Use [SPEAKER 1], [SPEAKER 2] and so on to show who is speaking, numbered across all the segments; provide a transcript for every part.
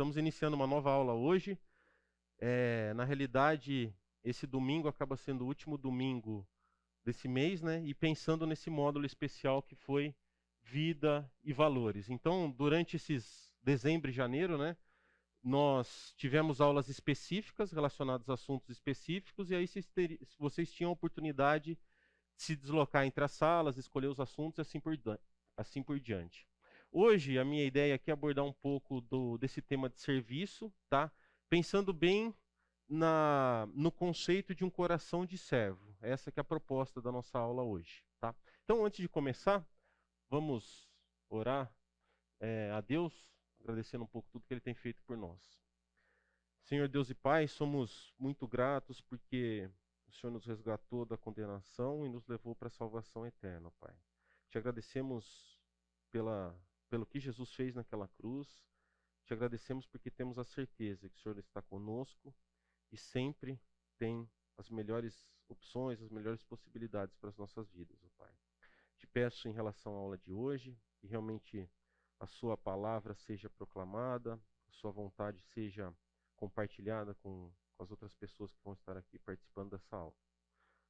[SPEAKER 1] Estamos iniciando uma nova aula hoje. Na realidade, esse domingo acaba sendo o último domingo desse mês, né? E pensando nesse módulo especial que foi vida e valores. Então, durante esses dezembro e janeiro, né? Nós tivemos aulas específicas relacionadas a assuntos específicos e aí vocês tinham a oportunidade de se deslocar entre as salas, escolher os assuntos e assim por diante. Hoje, a minha ideia aqui é abordar um pouco desse tema de serviço, tá? Pensando bem no conceito de um coração de servo. Essa que é a proposta da nossa aula hoje, tá? Então, antes de começar, vamos orar a Deus, agradecendo um pouco tudo que Ele tem feito por nós. Senhor Deus e Pai, somos muito gratos porque o Senhor nos resgatou da condenação e nos levou para a salvação eterna, Pai. Te agradecemos pelo que Jesus fez naquela cruz. Te agradecemos porque temos a certeza que o Senhor está conosco e sempre tem as melhores opções, as melhores possibilidades para as nossas vidas, ó Pai. Te peço em relação à aula de hoje, que realmente a sua palavra seja proclamada, a sua vontade seja compartilhada com as outras pessoas que vão estar aqui participando dessa aula.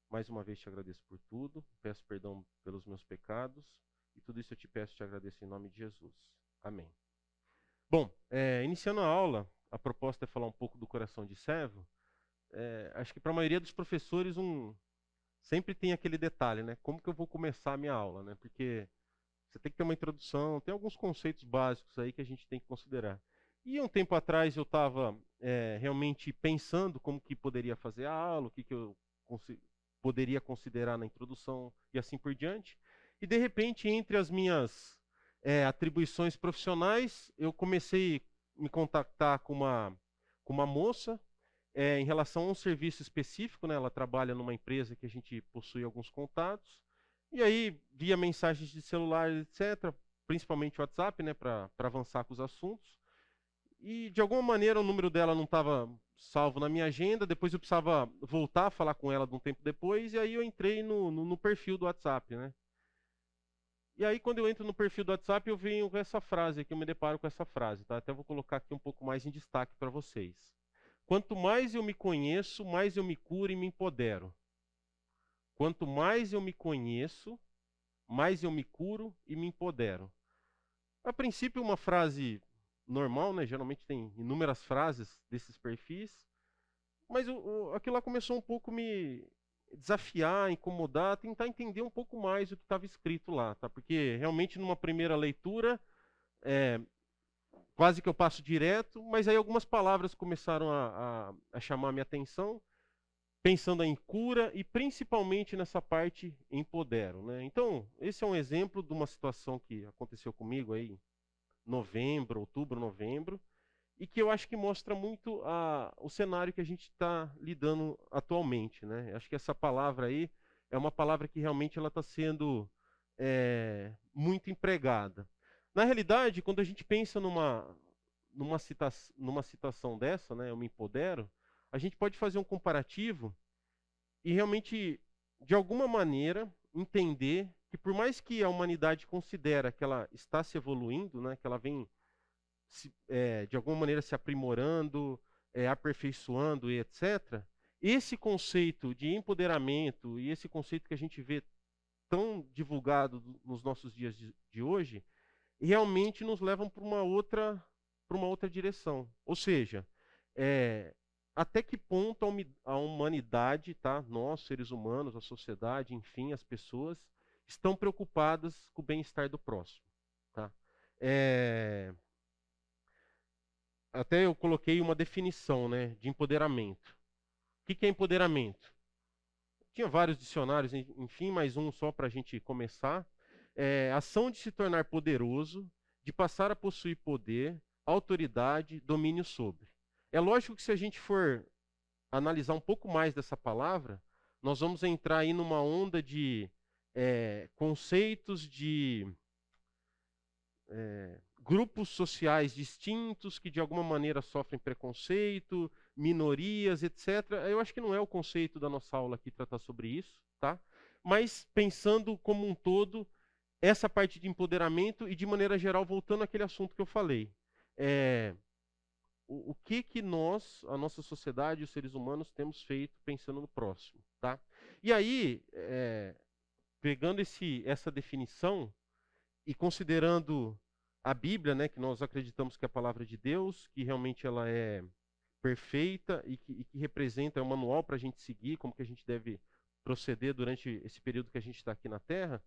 [SPEAKER 1] Mais uma vez te agradeço por tudo, peço perdão pelos meus pecados, e tudo isso eu te peço e te agradeço em nome de Jesus. Amém. Bom, iniciando a aula, a proposta é falar um pouco do coração de servo. Acho que para a maioria dos professores sempre tem aquele detalhe, né? Como que eu vou começar a minha aula, né? Porque você tem que ter uma introdução, tem alguns conceitos básicos aí que a gente tem que considerar. E um tempo atrás eu estava realmente pensando como que poderia fazer a aula, o que eu poderia considerar na introdução e assim por diante. E de repente, entre as minhas atribuições profissionais, eu comecei a me contactar com uma moça em relação a um serviço específico, né? Ela trabalha numa empresa que a gente possui alguns contatos. E aí, via mensagens de celular, etc., principalmente WhatsApp, né, para avançar com os assuntos. E, de alguma maneira, o número dela não estava salvo na minha agenda. Depois eu precisava voltar a falar com ela de um tempo depois. E aí eu entrei no perfil do WhatsApp, né? E aí, quando eu entro no perfil do WhatsApp, eu venho com essa frase aqui, eu me deparo com essa frase, tá? Até vou colocar aqui um pouco mais em destaque para vocês. Quanto mais eu me conheço, mais eu me curo e me empodero. Quanto mais eu me conheço, mais eu me curo e me empodero. A princípio, uma frase normal, né? Geralmente tem inúmeras frases desses perfis, mas aquilo lá começou um pouco a me desafiar, incomodar, tentar entender um pouco mais o que estava escrito lá, tá? Porque realmente numa primeira leitura, quase que eu passo direto, mas aí algumas palavras começaram a chamar a minha atenção, pensando em cura e principalmente nessa parte empodero, né? Então, esse é um exemplo de uma situação que aconteceu comigo aí em outubro, novembro, e que eu acho que mostra muito o cenário que a gente está lidando atualmente, né? Acho que essa palavra aí é uma palavra que realmente ela está sendo muito empregada. Na realidade, quando a gente pensa numa citação dessa, né, eu me empodero, a gente pode fazer um comparativo e realmente, de alguma maneira, entender que por mais que a humanidade considera que ela está se evoluindo, né, que ela vem de alguma maneira se aprimorando, aperfeiçoando e etc., esse conceito de empoderamento e esse conceito que a gente vê tão divulgado nos nossos dias de hoje, realmente nos levam para uma outra direção. Ou seja, até que ponto a humanidade, tá? Nós, seres humanos, a sociedade, enfim, as pessoas, estão preocupadas com o bem-estar do próximo. Tá? Até eu coloquei uma definição, né, de empoderamento. O que é empoderamento? Tinha vários dicionários, enfim, mais um só para a gente começar. Ação de se tornar poderoso, de passar a possuir poder, autoridade, domínio sobre. É lógico que se a gente for analisar um pouco mais dessa palavra, nós vamos entrar aí numa onda de conceitos de grupos sociais distintos que de alguma maneira sofrem preconceito, minorias, etc. Eu acho que não é o conceito da nossa aula aqui tratar sobre isso, tá? Mas pensando como um todo, essa parte de empoderamento e de maneira geral, voltando àquele assunto que eu falei. o que que nós, a nossa sociedade, os seres humanos, temos feito pensando no próximo, tá? E aí, pegando essa definição e considerando a Bíblia, né, que nós acreditamos que é a palavra de Deus, que realmente ela é perfeita e que representa, é um manual para a gente seguir, como que a gente deve proceder durante esse período que a gente está aqui na Terra,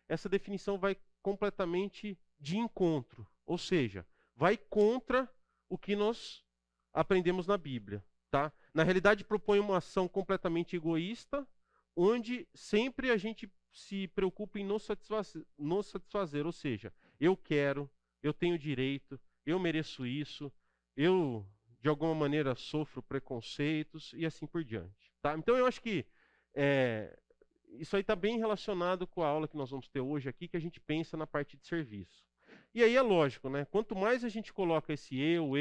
[SPEAKER 1] essa definição vai completamente de encontro, ou seja, vai contra o que nós aprendemos na Bíblia, tá? Na realidade, propõe uma ação completamente egoísta, onde sempre a gente se preocupa em nos satisfazer, ou seja, eu quero, eu tenho direito, eu mereço isso, eu de alguma maneira sofro preconceitos e assim por diante, tá? Então eu acho que isso aí está bem relacionado com a aula que nós vamos ter hoje aqui, que a gente pensa na parte de serviço. E aí é lógico, né? Quanto mais a gente coloca esse eu,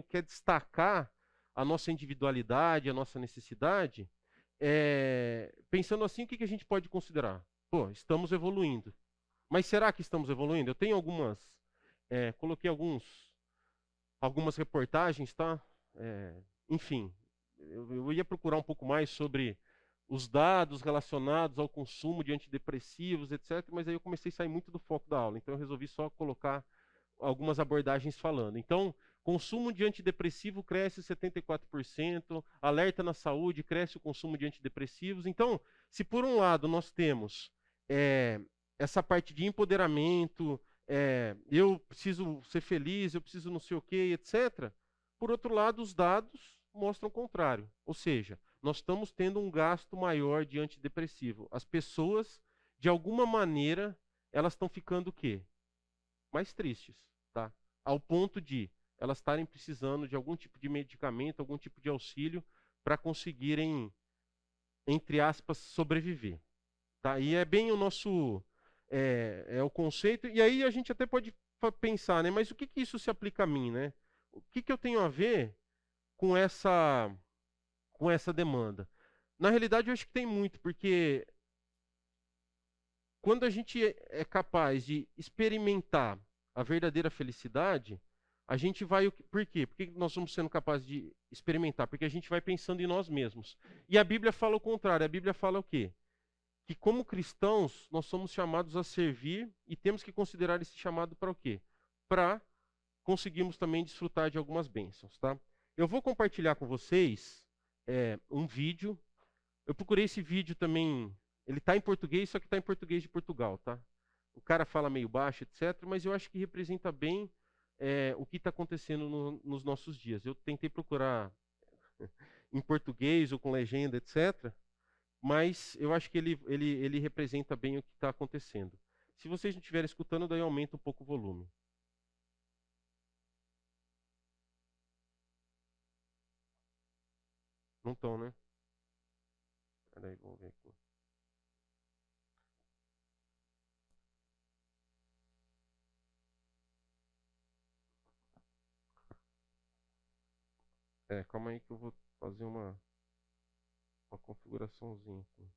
[SPEAKER 1] quer destacar a nossa individualidade, a nossa necessidade, pensando assim, o que a gente pode considerar? Pô, estamos evoluindo. Mas será que estamos evoluindo? Eu tenho coloquei algumas reportagens, tá? Enfim, eu ia procurar um pouco mais sobre os dados relacionados ao consumo de antidepressivos, etc. Mas aí eu comecei a sair muito do foco da aula, então eu resolvi só colocar algumas abordagens falando. Então, consumo de antidepressivo cresce 74%, alerta na saúde, cresce o consumo de antidepressivos. Então, se por um lado nós temos essa parte de empoderamento, eu preciso ser feliz, eu preciso não sei o quê, etc. Por outro lado, os dados mostram o contrário. Ou seja, nós estamos tendo um gasto maior de antidepressivo. As pessoas, de alguma maneira, elas estão ficando o quê? Mais tristes, tá? Ao ponto de elas estarem precisando de algum tipo de medicamento, algum tipo de auxílio para conseguirem, entre aspas, sobreviver, tá? E é bem o nosso o conceito. E aí a gente até pode pensar, né? Mas o que isso se aplica a mim, né? O que eu tenho a ver com essa demanda? Na realidade, eu acho que tem muito, porque quando a gente é capaz de experimentar a verdadeira felicidade, a gente vai. Por quê? Por que nós vamos sendo capazes de experimentar? Porque a gente vai pensando em nós mesmos. E a Bíblia fala o contrário. A Bíblia fala o quê? Que como cristãos, nós somos chamados a servir e temos que considerar esse chamado para o quê? Para conseguirmos também desfrutar de algumas bênçãos, tá? Eu vou compartilhar com vocês um vídeo. Eu procurei esse vídeo também. Ele está em português, só que está em português de Portugal, tá? O cara fala meio baixo, etc. Mas eu acho que representa bem o que está acontecendo nos nossos dias. Eu tentei procurar em português ou com legenda, etc. Mas eu acho que ele representa bem o que está acontecendo. Se vocês não estiverem escutando, daí aumenta um pouco o volume. Não estão, né? Peraí, vamos ver aqui. Calma aí que eu vou fazer uma configuraçãozinha aqui.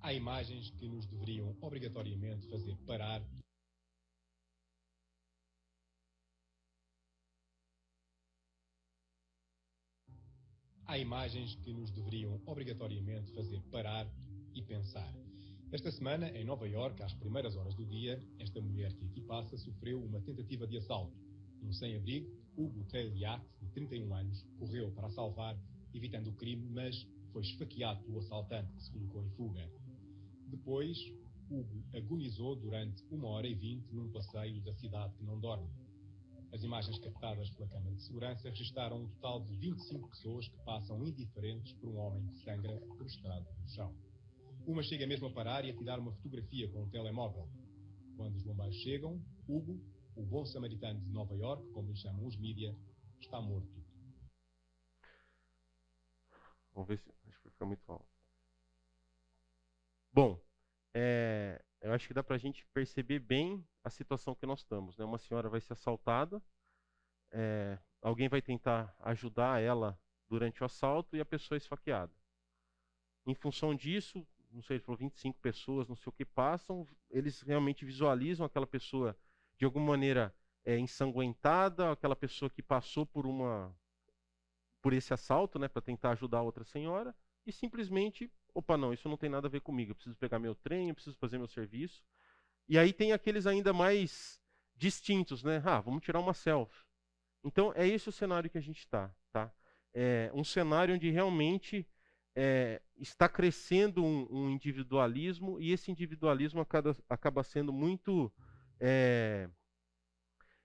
[SPEAKER 2] Há imagens que nos deveriam obrigatoriamente fazer parar. Há imagens que nos deveriam obrigatoriamente fazer parar e pensar. Esta semana, em Nova Iorque, às primeiras horas do dia, esta mulher que aqui passa sofreu uma tentativa de assalto. Um sem-abrigo, Hugo Tailiat, de 31 anos, correu para a salvar, evitando o crime, mas foi esfaqueado pelo assaltante que se colocou em fuga. Depois, Hugo agonizou durante 1h20 num passeio da cidade que não dorme. As imagens captadas pela câmara de segurança registaram um total de 25 pessoas que passam indiferentes por um homem que sangra prostrado no chão. Uma chega mesmo a parar e a tirar uma fotografia com um telemóvel. Quando os bombeiros chegam, Hugo, o bom samaritano de Nova Iorque, como lhe chamam os mídia, está morto.
[SPEAKER 1] Vamos ver se acho que vai ficar muito alto. Bom, eu acho que dá para a gente perceber bem a situação que nós estamos, né? Uma senhora vai ser assaltada, alguém vai tentar ajudar ela durante o assalto e a pessoa é esfaqueada. Em função disso, não sei, ele falou 25 pessoas, não sei o que passam, eles realmente visualizam aquela pessoa de alguma maneira ensanguentada, aquela pessoa que passou por esse assalto, né, para tentar ajudar a outra senhora, e simplesmente, opa, não, isso não tem nada a ver comigo, eu preciso pegar meu trem, eu preciso fazer meu serviço. E aí tem aqueles ainda mais distintos, né? Ah, vamos tirar uma selfie. Então, é esse o cenário que a gente está, tá? É um cenário onde realmente está crescendo um individualismo, e esse individualismo acaba sendo muito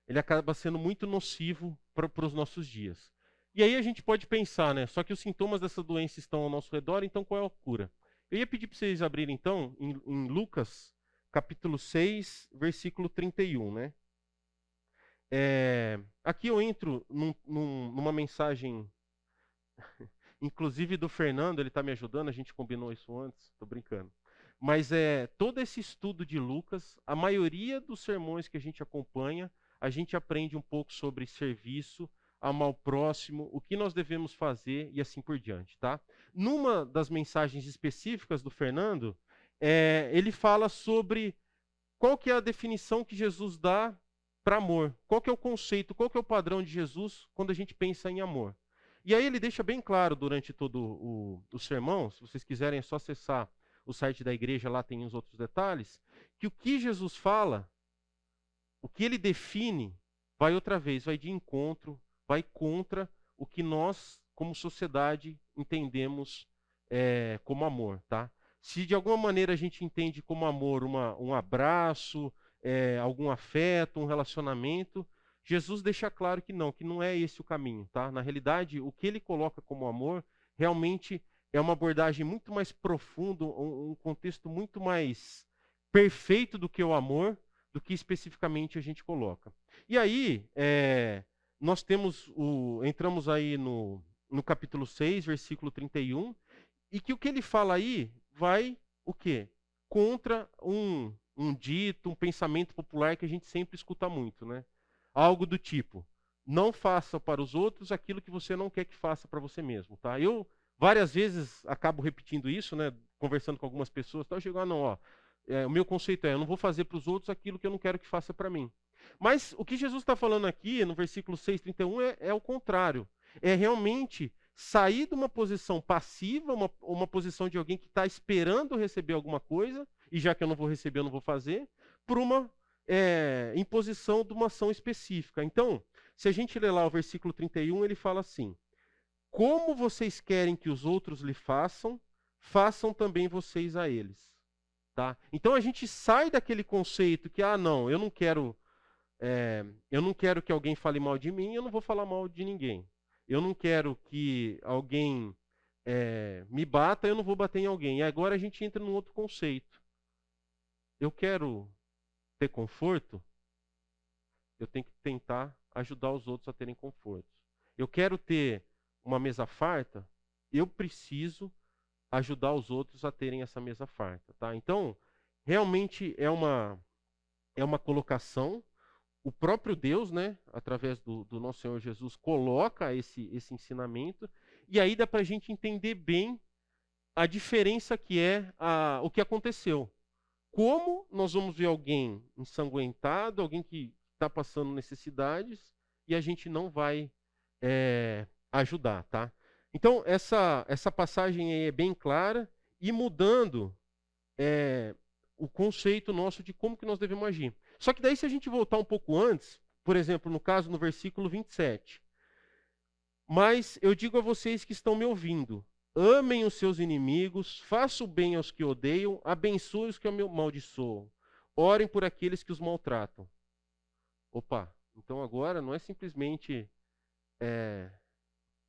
[SPEAKER 1] ele acaba sendo muito nocivo para os nossos dias. E aí a gente pode pensar, né? Só que os sintomas dessa doença estão ao nosso redor, então qual é a cura? Eu ia pedir para vocês abrirem então em Lucas, capítulo 6, versículo 31, né? Aqui eu entro numa mensagem, inclusive do Fernando, ele está me ajudando, a gente combinou isso antes, estou brincando. Mas todo esse estudo de Lucas, a maioria dos sermões que a gente acompanha, a gente aprende um pouco sobre serviço, amar o próximo, o que nós devemos fazer e assim por diante, tá? Numa das mensagens específicas do Fernando, ele fala sobre qual que é a definição que Jesus dá para amor, qual que é o conceito, qual que é o padrão de Jesus quando a gente pensa em amor. E aí ele deixa bem claro durante todo o sermão, se vocês quiserem é só acessar o site da igreja, lá tem os outros detalhes, que o que Jesus fala, o que ele define, vai outra vez, vai de encontro, vai contra o que nós, como sociedade, entendemos como amor, tá? Se de alguma maneira a gente entende como amor um abraço, algum afeto, um relacionamento, Jesus deixa claro que não é esse o caminho, tá? Na realidade, o que ele coloca como amor realmente é uma abordagem muito mais profunda, um contexto muito mais perfeito do que o amor, do que especificamente a gente coloca. E aí, nós entramos aí no capítulo 6, versículo 31, e que o que ele fala aí vai o quê? Contra um dito, um pensamento popular que a gente sempre escuta muito, né? Algo do tipo, não faça para os outros aquilo que você não quer que faça para você mesmo, tá? Eu várias vezes acabo repetindo isso, né? Conversando com algumas pessoas, eu chego, não, ó, o meu conceito eu não vou fazer para os outros aquilo que eu não quero que faça para mim. Mas o que Jesus está falando aqui, no versículo 6:31, é o contrário. É realmente sair de uma posição passiva, uma posição de alguém que está esperando receber alguma coisa, e já que eu não vou receber, eu não vou fazer, por uma imposição de uma ação específica. Então, se a gente ler lá o versículo 31, ele fala assim: como vocês querem que os outros lhe façam, façam também vocês a eles. Tá? Então a gente sai daquele conceito que, não, eu não quero que alguém fale mal de mim, eu não vou falar mal de ninguém. Eu não quero que alguém me bata, eu não vou bater em alguém. E agora a gente entra num outro conceito. Eu quero ter conforto, eu tenho que tentar ajudar os outros a terem conforto. Eu quero ter uma mesa farta, eu preciso ajudar os outros a terem essa mesa farta. Tá? Então, realmente é uma colocação. O próprio Deus, né, através do nosso Senhor Jesus, coloca esse ensinamento, e aí dá para a gente entender bem a diferença que o que aconteceu. Como nós vamos ver alguém ensanguentado, alguém que está passando necessidades, e a gente não vai ajudar, tá? Então, essa passagem aí é bem clara, e mudando o conceito nosso de como que nós devemos agir. Só que daí, se a gente voltar um pouco antes, por exemplo, no caso, no versículo 27. Mas eu digo a vocês que estão me ouvindo, amem os seus inimigos, façam bem aos que odeiam, abençoem os que amaldiçoam, orem por aqueles que os maltratam. Opa, então agora não é simplesmente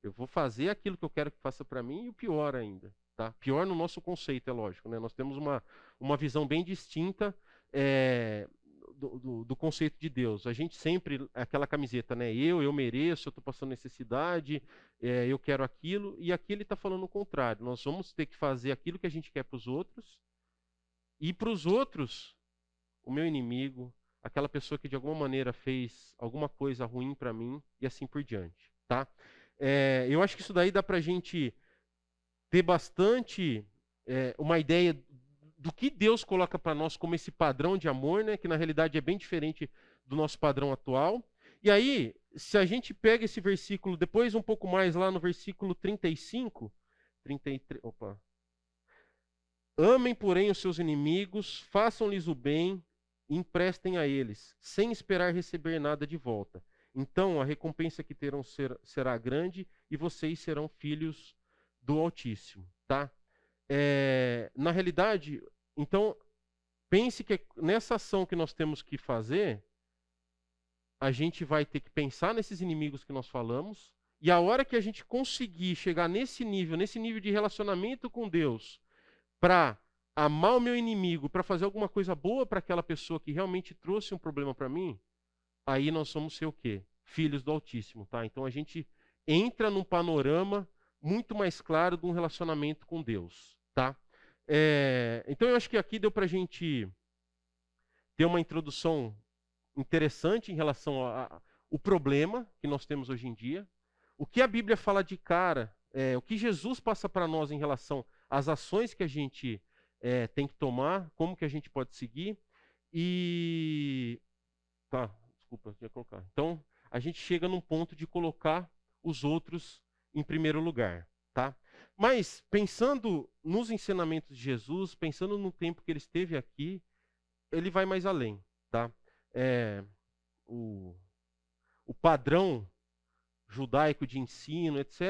[SPEAKER 1] eu vou fazer aquilo que eu quero que faça para mim, e o pior ainda. Tá? Pior no nosso conceito, é lógico. Né? Nós temos uma visão bem distinta do conceito de Deus. A gente sempre, aquela camiseta, né? Eu mereço, eu estou passando necessidade, eu quero aquilo, e aqui ele está falando o contrário. Nós vamos ter que fazer aquilo que a gente quer para os outros, e para os outros, o meu inimigo, aquela pessoa que de alguma maneira fez alguma coisa ruim para mim, e assim por diante. Tá? Eu acho que isso daí dá para a gente ter bastante uma ideia do que Deus coloca para nós como esse padrão de amor, né? Que na realidade é bem diferente do nosso padrão atual. E aí, se a gente pega esse versículo, depois um pouco mais lá no versículo 35, 33, opa. Amem, porém, os seus inimigos, façam-lhes o bem e emprestem a eles, sem esperar receber nada de volta. Então a recompensa que terão será grande e vocês serão filhos do Altíssimo, tá? Na realidade, então, pense que nessa ação que nós temos que fazer, a gente vai ter que pensar nesses inimigos que nós falamos, e a hora que a gente conseguir chegar nesse nível de relacionamento com Deus, para amar o meu inimigo, para fazer alguma coisa boa para aquela pessoa que realmente trouxe um problema para mim, aí nós vamos ser o quê? Filhos do Altíssimo, tá? Então a gente entra num panorama muito mais claro de um relacionamento com Deus, tá? Então eu acho que aqui deu para a gente ter uma introdução interessante em relação ao problema que nós temos hoje em dia, o que a Bíblia fala de cara, o que Jesus passa para nós em relação às ações que a gente tem que tomar, como que a gente pode seguir, e... Tá, desculpa, eu tinha que colocar. Então, a gente chega num ponto de colocar os outros em primeiro lugar, tá? Mas, pensando nos ensinamentos de Jesus, pensando no tempo que ele esteve aqui, ele vai mais além, tá? O padrão judaico de ensino, etc.,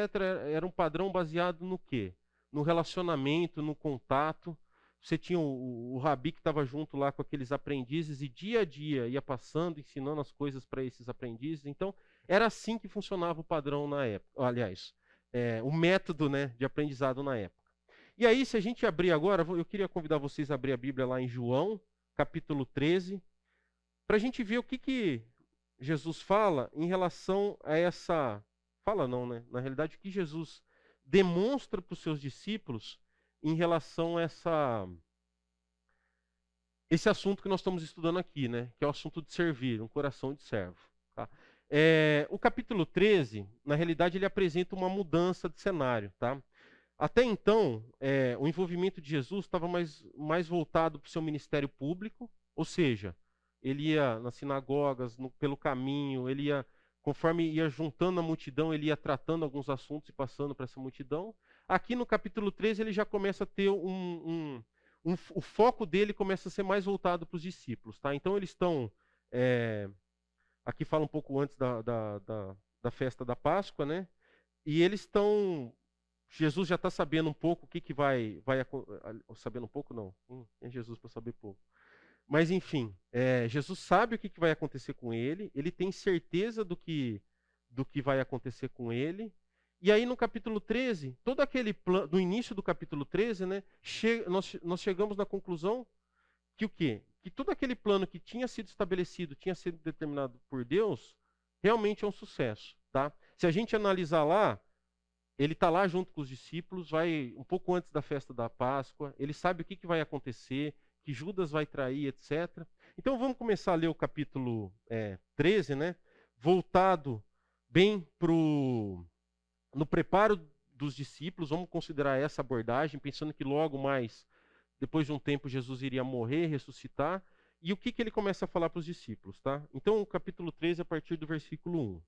[SPEAKER 1] era um padrão baseado no quê? No relacionamento, no contato. Você tinha o rabi que estava junto lá com aqueles aprendizes e dia a dia ia passando, ensinando as coisas para esses aprendizes. Então, era assim que funcionava o padrão na época. Aliás, o método, né, de aprendizado na época. E aí, se a gente abrir agora, eu queria convidar vocês a abrir a Bíblia lá em João, capítulo 13, para a gente ver o que Jesus fala em relação a essa... Fala não, né? Na realidade, o que Jesus demonstra para os seus discípulos em relação a esse assunto que nós estamos estudando aqui, né? Que é o assunto de servir, um coração de servo. Tá? O capítulo 13, na realidade, ele apresenta uma mudança de cenário. Tá? Até então, o envolvimento de Jesus estava mais voltado para o seu ministério público, ou seja, ele ia nas sinagogas, pelo caminho, ele ia, conforme ia juntando a multidão, ele ia tratando alguns assuntos e passando para essa multidão. Aqui no capítulo 13 ele já começa a ter o foco dele começa a ser mais voltado para os discípulos. Tá? Então eles estão, aqui fala um pouco antes da festa da Páscoa, né? E eles estão, Jesus já está sabendo um pouco o que vai sabendo um pouco não, é Jesus para saber pouco. Mas enfim, Jesus sabe o que vai acontecer com ele, ele tem certeza do que vai acontecer com ele. E aí no capítulo 13, todo aquele plano, no início do capítulo 13, né, nós chegamos na conclusão que o quê? Que todo aquele plano que tinha sido estabelecido, tinha sido determinado por Deus, realmente é um sucesso. Tá? Se a gente analisar lá, ele está lá junto com os discípulos, vai um pouco antes da festa da Páscoa, ele sabe o que vai acontecer, que Judas vai trair, etc. Então vamos começar a ler o capítulo 13, né? Voltado bem no preparo dos discípulos, vamos considerar essa abordagem, pensando que logo mais, depois de um tempo, Jesus iria morrer, ressuscitar. E o que ele começa a falar para os discípulos, tá? Então o capítulo 13, a partir do versículo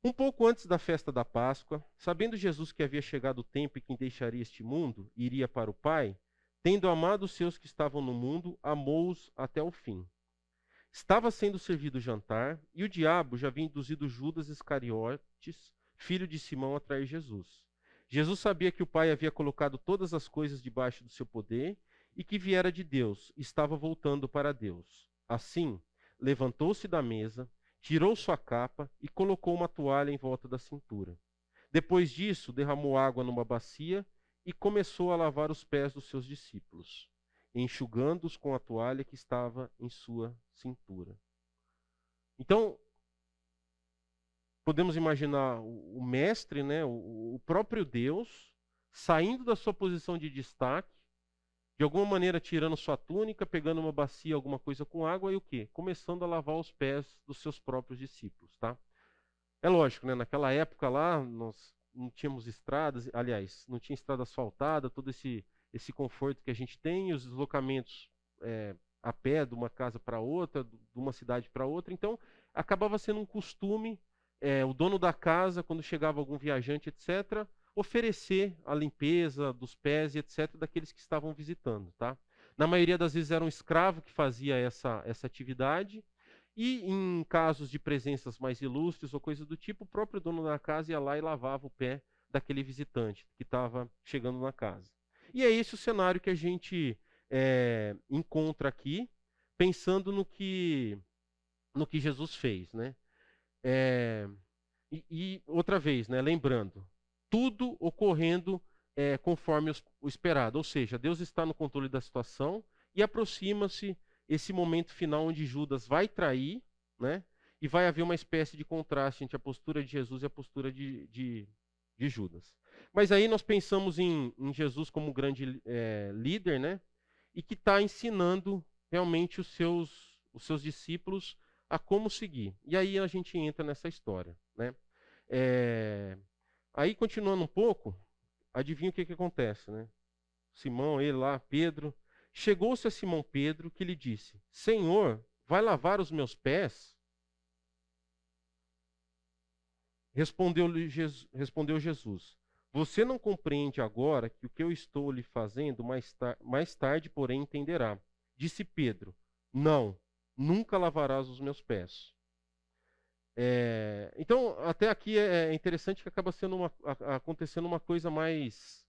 [SPEAKER 1] 1. Um pouco antes da festa da Páscoa, sabendo Jesus que havia chegado o tempo em que deixaria este mundo e iria para o Pai, tendo amado os seus que estavam no mundo, amou-os até o fim. Estava sendo servido o jantar, e o diabo já havia induzido Judas Iscariotes, filho de Simão, a trair Jesus. Jesus sabia que o Pai havia colocado todas as coisas debaixo do seu poder e que viera de Deus, e estava voltando para Deus. Assim, levantou-se da mesa, tirou sua capa e colocou uma toalha em volta da cintura. Depois disso, derramou água numa bacia e começou a lavar os pés dos seus discípulos, enxugando-os com a toalha que estava em sua cintura. Então, podemos imaginar o mestre, né, o próprio Deus, saindo da sua posição de destaque, de alguma maneira tirando sua túnica, pegando uma bacia, alguma coisa com água, e o quê? Começando a lavar os pés dos seus próprios discípulos. Tá? É lógico, né? Naquela época lá, nós não tínhamos estradas, aliás, não tinha estrada asfaltada, todo esse conforto que a gente tem, os deslocamentos a pé de uma casa para outra, de uma cidade para outra. Então, acabava sendo um costume, o dono da casa, quando chegava algum viajante, etc., oferecer a limpeza dos pés e etc., daqueles que estavam visitando, tá? Na maioria das vezes era um escravo que fazia essa atividade, e em casos de presenças mais ilustres ou coisa do tipo, o próprio dono da casa ia lá e lavava o pé daquele visitante que estava chegando na casa. E é esse o cenário que a gente encontra aqui, pensando no que Jesus fez, né? E outra vez, né, lembrando, tudo ocorrendo conforme o esperado, ou seja, Deus está no controle da situação e aproxima-se esse momento final onde Judas vai trair, né? E vai haver uma espécie de contraste entre a postura de Jesus e a postura de Judas. Mas aí nós pensamos em Jesus como um grande líder, né? E que está ensinando realmente os seus discípulos a como seguir. E aí a gente entra nessa história, né? Aí, continuando um pouco, adivinha o que acontece, né? Simão, ele lá, Pedro. Chegou-se a Simão Pedro, que lhe disse: Senhor, vai lavar os meus pés? Respondeu Jesus: Você não compreende agora que o que eu estou lhe fazendo, mais tarde, porém, entenderá. Disse Pedro: Não, nunca lavarás os meus pés. Então, até aqui é interessante que acaba sendo acontecendo uma coisa mais.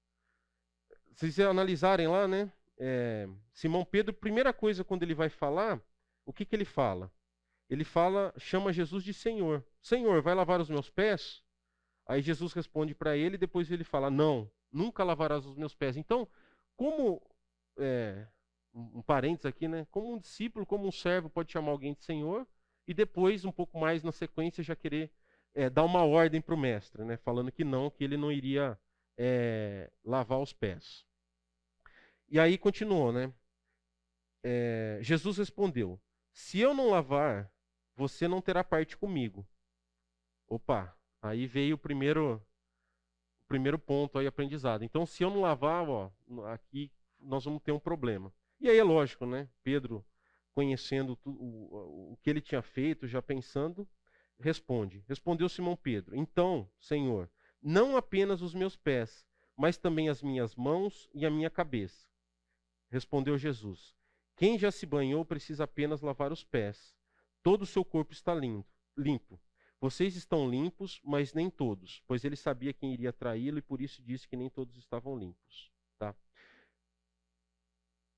[SPEAKER 1] Se vocês analisarem lá, né? Simão Pedro, primeira coisa quando ele vai falar, o que ele fala? Ele chama Jesus de Senhor. Senhor, vai lavar os meus pés? Aí Jesus responde para ele e depois ele fala: Não, nunca lavarás os meus pés. Então, como um parênteses aqui, né? Como um discípulo, como um servo pode chamar alguém de Senhor e depois, um pouco mais na sequência, já querer dar uma ordem para o mestre, né? Falando que ele não iria lavar os pés. E aí continuou, né? Jesus respondeu: Se eu não lavar, você não terá parte comigo. Opa, aí veio o primeiro ponto aí, aprendizado. Então, se eu não lavar, ó, aqui nós vamos ter um problema. E aí é lógico, né? Pedro, conhecendo o que ele tinha feito, já pensando, Respondeu Simão Pedro: Então, Senhor, não apenas os meus pés, mas também as minhas mãos e a minha cabeça. Respondeu Jesus: Quem já se banhou precisa apenas lavar os pés. Todo o seu corpo está limpo. Vocês estão limpos, mas nem todos, pois ele sabia quem iria traí-lo e por isso disse que nem todos estavam limpos. Tá?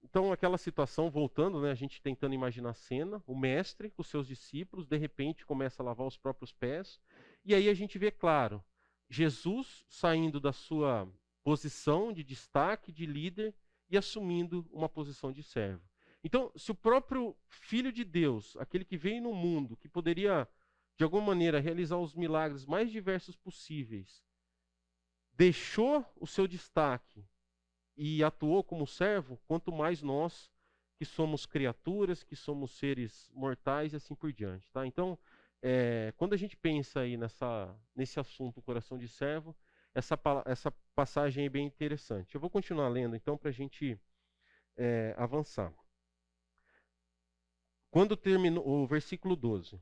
[SPEAKER 1] Então, aquela situação, voltando, né, a gente tentando imaginar a cena, o mestre com seus discípulos, de repente começa a lavar os próprios pés, e aí a gente vê claro, Jesus saindo da sua posição de destaque, de líder, e assumindo uma posição de servo. Então, se o próprio Filho de Deus, aquele que veio no mundo, que poderia, de alguma maneira, realizar os milagres mais diversos possíveis, deixou o seu destaque e atuou como servo, quanto mais nós, que somos criaturas, que somos seres mortais e assim por diante. Tá? Então, quando a gente pensa aí nesse assunto, coração de servo, essa passagem é bem interessante. Eu vou continuar lendo, então, para a gente avançar. Quando terminou, o versículo 12.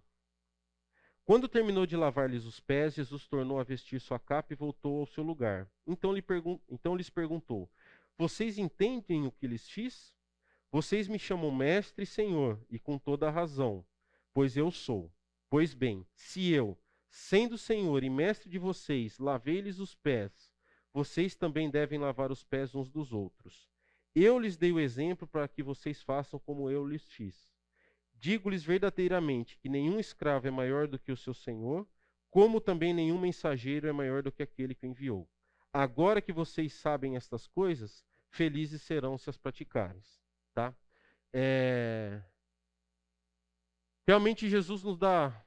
[SPEAKER 1] Quando terminou de lavar-lhes os pés, Jesus tornou a vestir sua capa e voltou ao seu lugar. Então lhes perguntou: Vocês entendem o que lhes fiz? Vocês me chamam mestre e senhor, e com toda a razão, pois eu sou. Pois bem, se eu, sendo senhor e mestre de vocês, lavei-lhes os pés, vocês também devem lavar os pés uns dos outros. Eu lhes dei o exemplo para que vocês façam como eu lhes fiz. Digo-lhes verdadeiramente que nenhum escravo é maior do que o seu senhor, como também nenhum mensageiro é maior do que aquele que o enviou. Agora que vocês sabem estas coisas, felizes serão se as praticarem. Tá? Realmente Jesus nos dá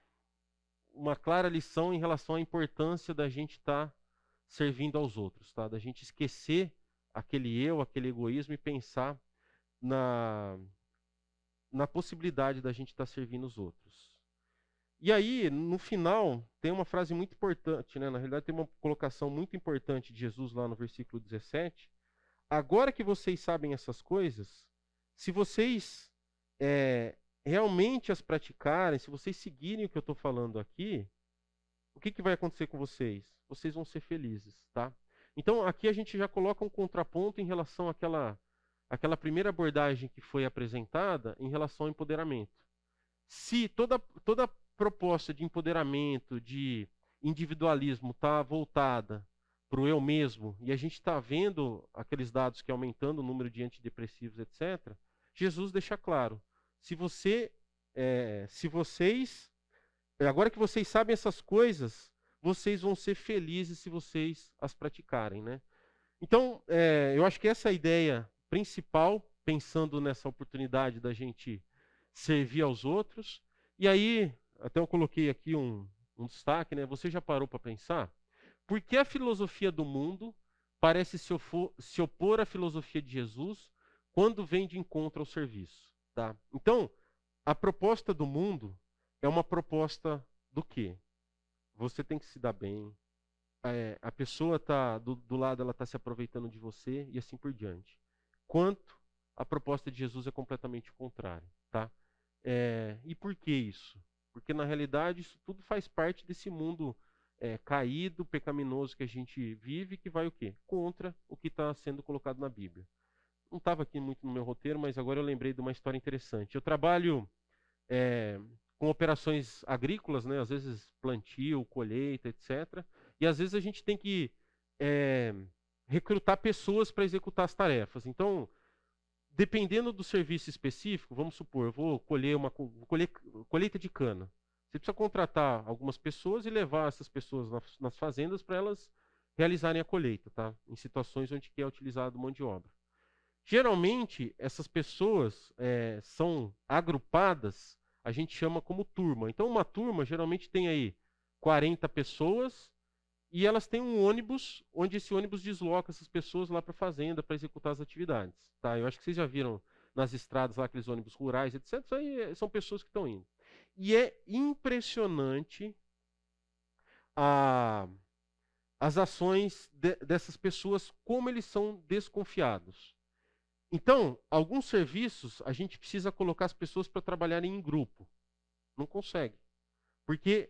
[SPEAKER 1] uma clara lição em relação à importância da gente estar servindo aos outros, tá? Da gente esquecer aquele egoísmo e pensar na possibilidade da gente estar servindo os outros. E aí, no final, tem uma frase muito importante, né? Na realidade, tem uma colocação muito importante de Jesus lá no versículo 17. Agora que vocês sabem essas coisas, se vocês realmente as praticarem, se vocês seguirem o que eu estou falando aqui, o que vai acontecer com vocês? Vocês vão ser felizes, tá? Então, aqui a gente já coloca um contraponto em relação àquela primeira abordagem que foi apresentada em relação ao empoderamento. Se toda proposta de empoderamento, de individualismo está voltada para o eu mesmo, e a gente está vendo aqueles dados que aumentando o número de antidepressivos, etc., Jesus deixa claro, se vocês, agora que vocês sabem essas coisas, vocês vão ser felizes se vocês as praticarem, né? Então, eu acho que essa é a ideia principal, pensando nessa oportunidade da gente servir aos outros. E aí, até eu coloquei aqui um destaque, né? Você já parou para pensar? Por que a filosofia do mundo parece se opor à filosofia de Jesus quando vem de encontro ao serviço? Tá? Então, a proposta do mundo é uma proposta do quê? Você tem que se dar bem, a pessoa está do lado, ela está se aproveitando de você e assim por diante. Quanto a proposta de Jesus é completamente o contrário, tá? E por que isso? Porque na realidade isso tudo faz parte desse mundo caído, pecaminoso que a gente vive, que vai o quê? Contra o que está sendo colocado na Bíblia. Não estava aqui muito no meu roteiro, mas agora eu lembrei de uma história interessante. Eu trabalho com operações agrícolas, né? Às vezes plantio, colheita, etc. E às vezes a gente tem que recrutar pessoas para executar as tarefas. Então, dependendo do serviço específico, vamos supor, eu vou colher colheita de cana. Você precisa contratar algumas pessoas e levar essas pessoas nas fazendas para elas realizarem a colheita, tá? Em situações onde é utilizado mão de obra. Geralmente, essas pessoas são agrupadas, a gente chama como turma. Então, uma turma geralmente tem aí 40 pessoas e elas têm um ônibus, onde esse ônibus desloca essas pessoas lá para a fazenda para executar as atividades. Tá? Eu acho que vocês já viram nas estradas lá aqueles ônibus rurais, etc. Isso aí são pessoas que estão indo. E é impressionante as ações dessas pessoas, como eles são desconfiados. Então, alguns serviços a gente precisa colocar as pessoas para trabalharem em grupo. Não consegue. Porque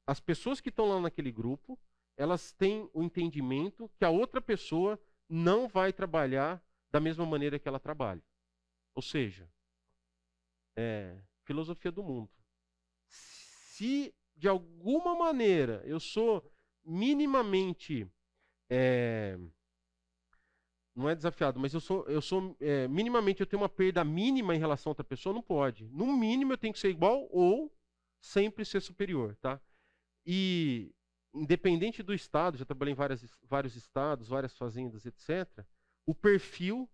[SPEAKER 1] as pessoas que estão lá naquele grupo, elas têm o entendimento que a outra pessoa não vai trabalhar da mesma maneira que ela trabalha. Ou seja, filosofia do mundo. Se de alguma maneira eu sou minimamente não é desafiado, mas minimamente eu tenho uma perda mínima em relação a outra pessoa, não pode. No mínimo eu tenho que ser igual ou sempre ser superior, tá? E independente do estado, já trabalhei em vários estados, várias fazendas, etc. O perfil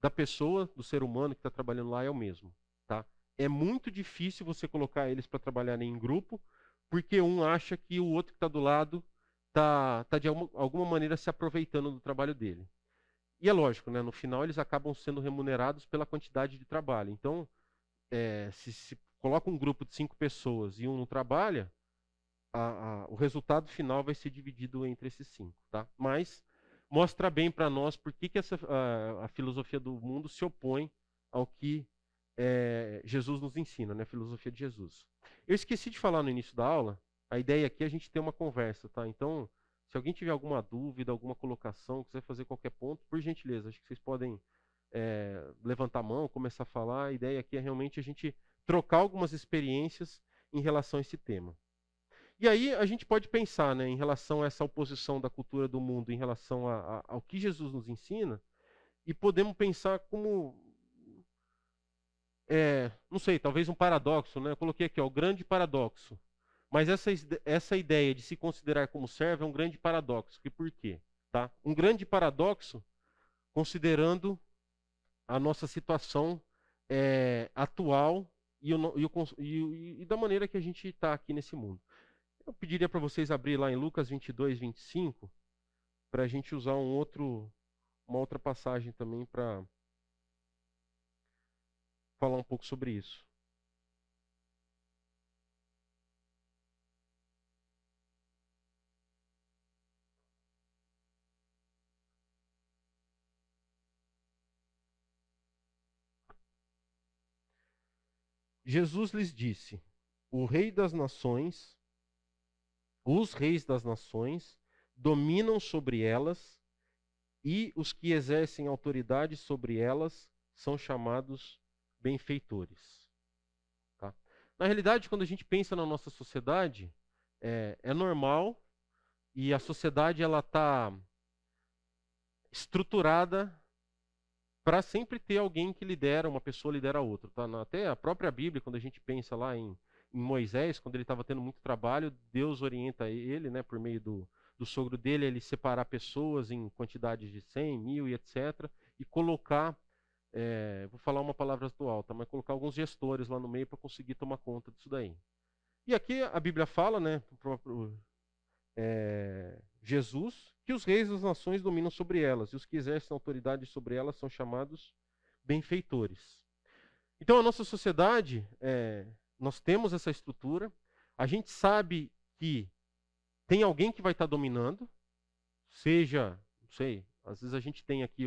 [SPEAKER 1] da pessoa, do ser humano que está trabalhando lá é o mesmo, tá? É muito difícil você colocar eles para trabalharem em grupo, porque um acha que o outro que está do lado está de alguma maneira se aproveitando do trabalho dele. E é lógico, né? No final eles acabam sendo remunerados pela quantidade de trabalho. Então, se coloca um grupo de 5 pessoas e um não trabalha, o resultado final vai ser dividido entre esses 5, tá? Mas mostra bem para nós por que a filosofia do mundo se opõe ao que Jesus nos ensina, né? A filosofia de Jesus. Eu esqueci de falar no início da aula, a ideia aqui é a gente ter uma conversa, tá? Então, se alguém tiver alguma dúvida, alguma colocação, quiser fazer qualquer ponto, por gentileza, acho que vocês podem levantar a mão, começar a falar. A ideia aqui é realmente a gente trocar algumas experiências em relação a esse tema. E aí a gente pode pensar, né, em relação a essa oposição da cultura do mundo em relação ao que Jesus nos ensina, e podemos pensar como, não sei, talvez um paradoxo, né? Eu coloquei aqui, ó, o grande paradoxo. Mas essa ideia de se considerar como servo é um grande paradoxo. E por quê? Tá? Um grande paradoxo, considerando a nossa situação atual e da maneira que a gente está aqui nesse mundo. Eu pediria para vocês abrir lá em Lucas 22, 25, para a gente usar uma outra passagem também para falar um pouco sobre isso. Jesus lhes disse: o rei das nações, os reis das nações dominam sobre elas, e os que exercem autoridade sobre elas são chamados benfeitores. Tá? Na realidade, quando a gente pensa na nossa sociedade, é normal, e a sociedade ela está estruturada para sempre ter alguém que lidera, uma pessoa lidera a outra. Tá? Até a própria Bíblia, quando a gente pensa lá em Moisés, quando ele estava tendo muito trabalho, Deus orienta ele, né, por meio do sogro dele, ele separar pessoas em quantidades de 100, 1000 e etc. E colocar, vou falar uma palavra atual, tá? Mas colocar alguns gestores lá no meio para conseguir tomar conta disso daí. E aqui a Bíblia fala, né, o próprio Jesus, que os reis das nações dominam sobre elas, e os que exercem autoridade sobre elas são chamados benfeitores. Então, a nossa sociedade, nós temos essa estrutura, a gente sabe que tem alguém que vai estar dominando, seja, não sei, às vezes a gente tem aqui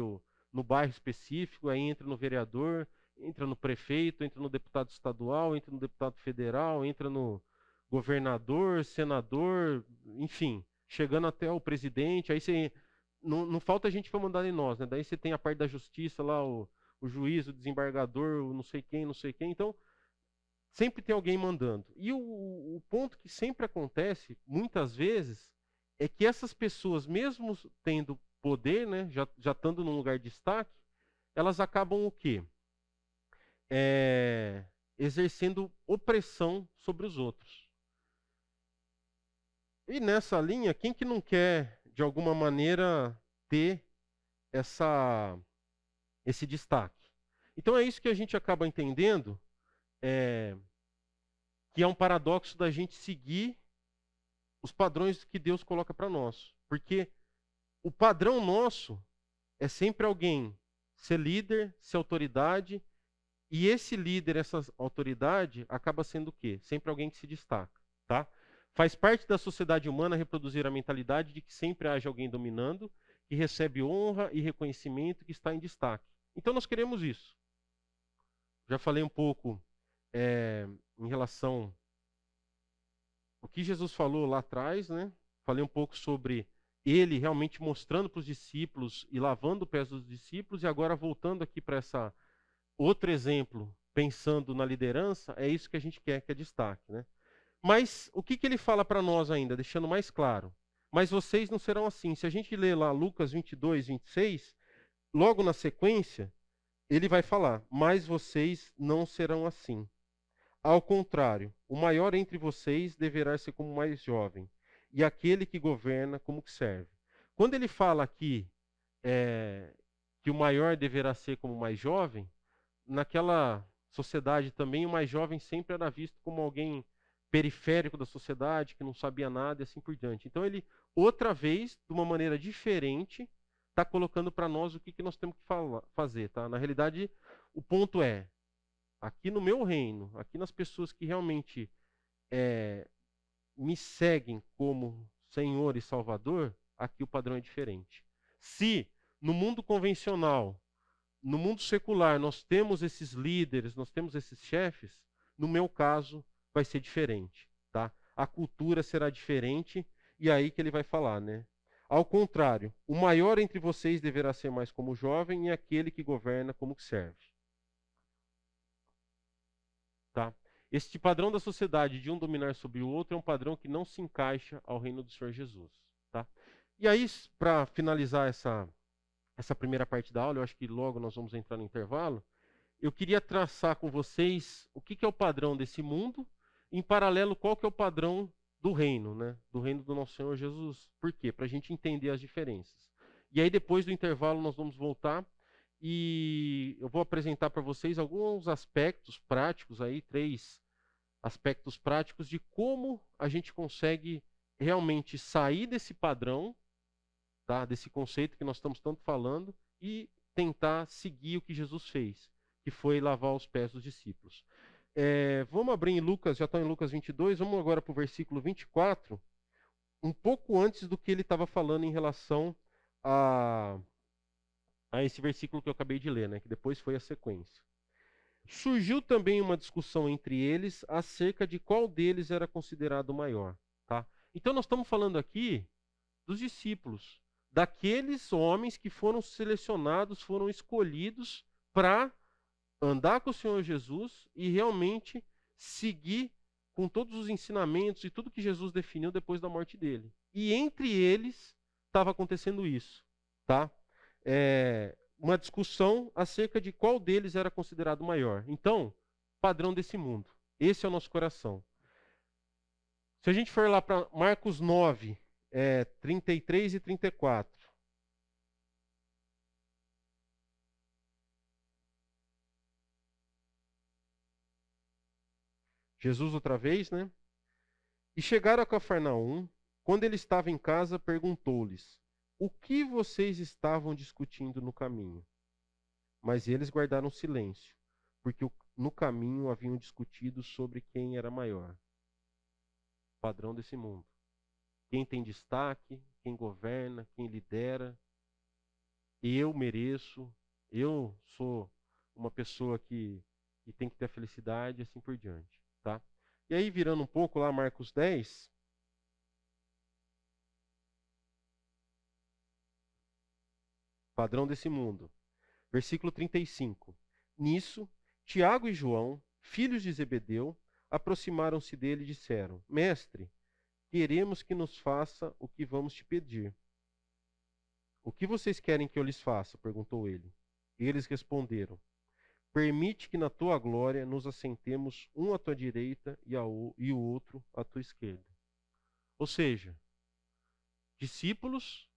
[SPEAKER 1] no bairro específico, aí entra no vereador, entra no prefeito, entra no deputado estadual, entra no deputado federal, entra no governador, senador, enfim, chegando até o presidente, aí você não falta gente para mandar em nós, né? Daí você tem a parte da justiça lá, o juiz, o desembargador, o não sei quem. Então, sempre tem alguém mandando. E o ponto que sempre acontece, muitas vezes, é que essas pessoas, mesmo tendo poder, né, já estando num lugar de destaque, elas acabam o quê? Exercendo opressão sobre os outros. E nessa linha, quem que não quer, de alguma maneira, ter esse destaque? Então é isso que a gente acaba entendendo, que é um paradoxo da gente seguir os padrões que Deus coloca para nós. Porque o padrão nosso é sempre alguém ser líder, ser autoridade, e esse líder, essa autoridade, acaba sendo o quê? Sempre alguém que se destaca, tá? Faz parte da sociedade humana reproduzir a mentalidade de que sempre haja alguém dominando, que recebe honra e reconhecimento, que está em destaque. Então nós queremos isso. Já falei um pouco em relação ao que Jesus falou lá atrás, né? Falei um pouco sobre ele realmente mostrando para os discípulos e lavando os pés dos discípulos, e agora voltando aqui para essa outro exemplo, pensando na liderança, é isso que a gente quer, que é destaque, né? Mas o que ele fala para nós ainda, deixando mais claro? Mas vocês não serão assim. Se a gente ler lá Lucas 22, 26, logo na sequência, ele vai falar, mas vocês não serão assim. Ao contrário, o maior entre vocês deverá ser como o mais jovem, e aquele que governa como que serve. Quando ele fala aqui que o maior deverá ser como o mais jovem, naquela sociedade também o mais jovem sempre era visto como alguém periférico da sociedade, que não sabia nada e assim por diante. Então ele, outra vez, de uma maneira diferente, está colocando para nós o que nós temos que fazer. Tá? Na realidade, o ponto é, aqui no meu reino, aqui nas pessoas que realmente me seguem como Senhor e Salvador, aqui o padrão é diferente. Se no mundo convencional, no mundo secular, nós temos esses líderes, nós temos esses chefes, no meu caso, vai ser diferente, tá? A cultura será diferente, e é aí que ele vai falar, né? Ao contrário, o maior entre vocês deverá ser mais como jovem, e aquele que governa como que serve. Tá? Este padrão da sociedade de um dominar sobre o outro é um padrão que não se encaixa ao reino do Senhor Jesus, tá? E aí, para finalizar essa primeira parte da aula, eu acho que logo nós vamos entrar no intervalo, eu queria traçar com vocês o que é o padrão desse mundo, em paralelo, qual que é o padrão do reino, né? Do reino do nosso Senhor Jesus. Por quê? Para a gente entender as diferenças. E aí, depois do intervalo, nós vamos voltar e eu vou apresentar para vocês alguns aspectos práticos, aí, 3 aspectos práticos de como a gente consegue realmente sair desse padrão, tá? Desse conceito que nós estamos tanto falando, e tentar seguir o que Jesus fez, que foi lavar os pés dos discípulos. Vamos abrir em Lucas, já está em Lucas 22, vamos agora para o versículo 24, um pouco antes do que ele estava falando em relação a esse versículo que eu acabei de ler, né, que depois foi a sequência. Surgiu também uma discussão entre eles acerca de qual deles era considerado maior, tá? Então nós estamos falando aqui dos discípulos, daqueles homens que foram selecionados, foram escolhidos para andar com o Senhor Jesus e realmente seguir com todos os ensinamentos e tudo que Jesus definiu depois da morte dele. E entre eles estava acontecendo isso, tá? Uma discussão acerca de qual deles era considerado maior. Então, padrão desse mundo. Esse é o nosso coração. Se a gente for lá para Marcos 9, 33 e 34. Jesus outra vez, né? E chegaram a Cafarnaum. Quando ele estava em casa, perguntou-lhes: o que vocês estavam discutindo no caminho? Mas eles guardaram silêncio, porque no caminho haviam discutido sobre quem era maior. Padrão desse mundo. Quem tem destaque, quem governa, quem lidera. Eu mereço, eu sou uma pessoa que tem que ter a felicidade e assim por diante, tá? E aí, virando um pouco lá, Marcos 10, padrão desse mundo. Versículo 35. Nisso, Tiago e João, filhos de Zebedeu, aproximaram-se dele e disseram: Mestre, queremos que nos faça o que vamos te pedir. O que vocês querem que eu lhes faça? Perguntou ele. E eles responderam: Permite que na tua glória nos assentemos um à tua direita e o outro à tua esquerda. Ou seja, discípulos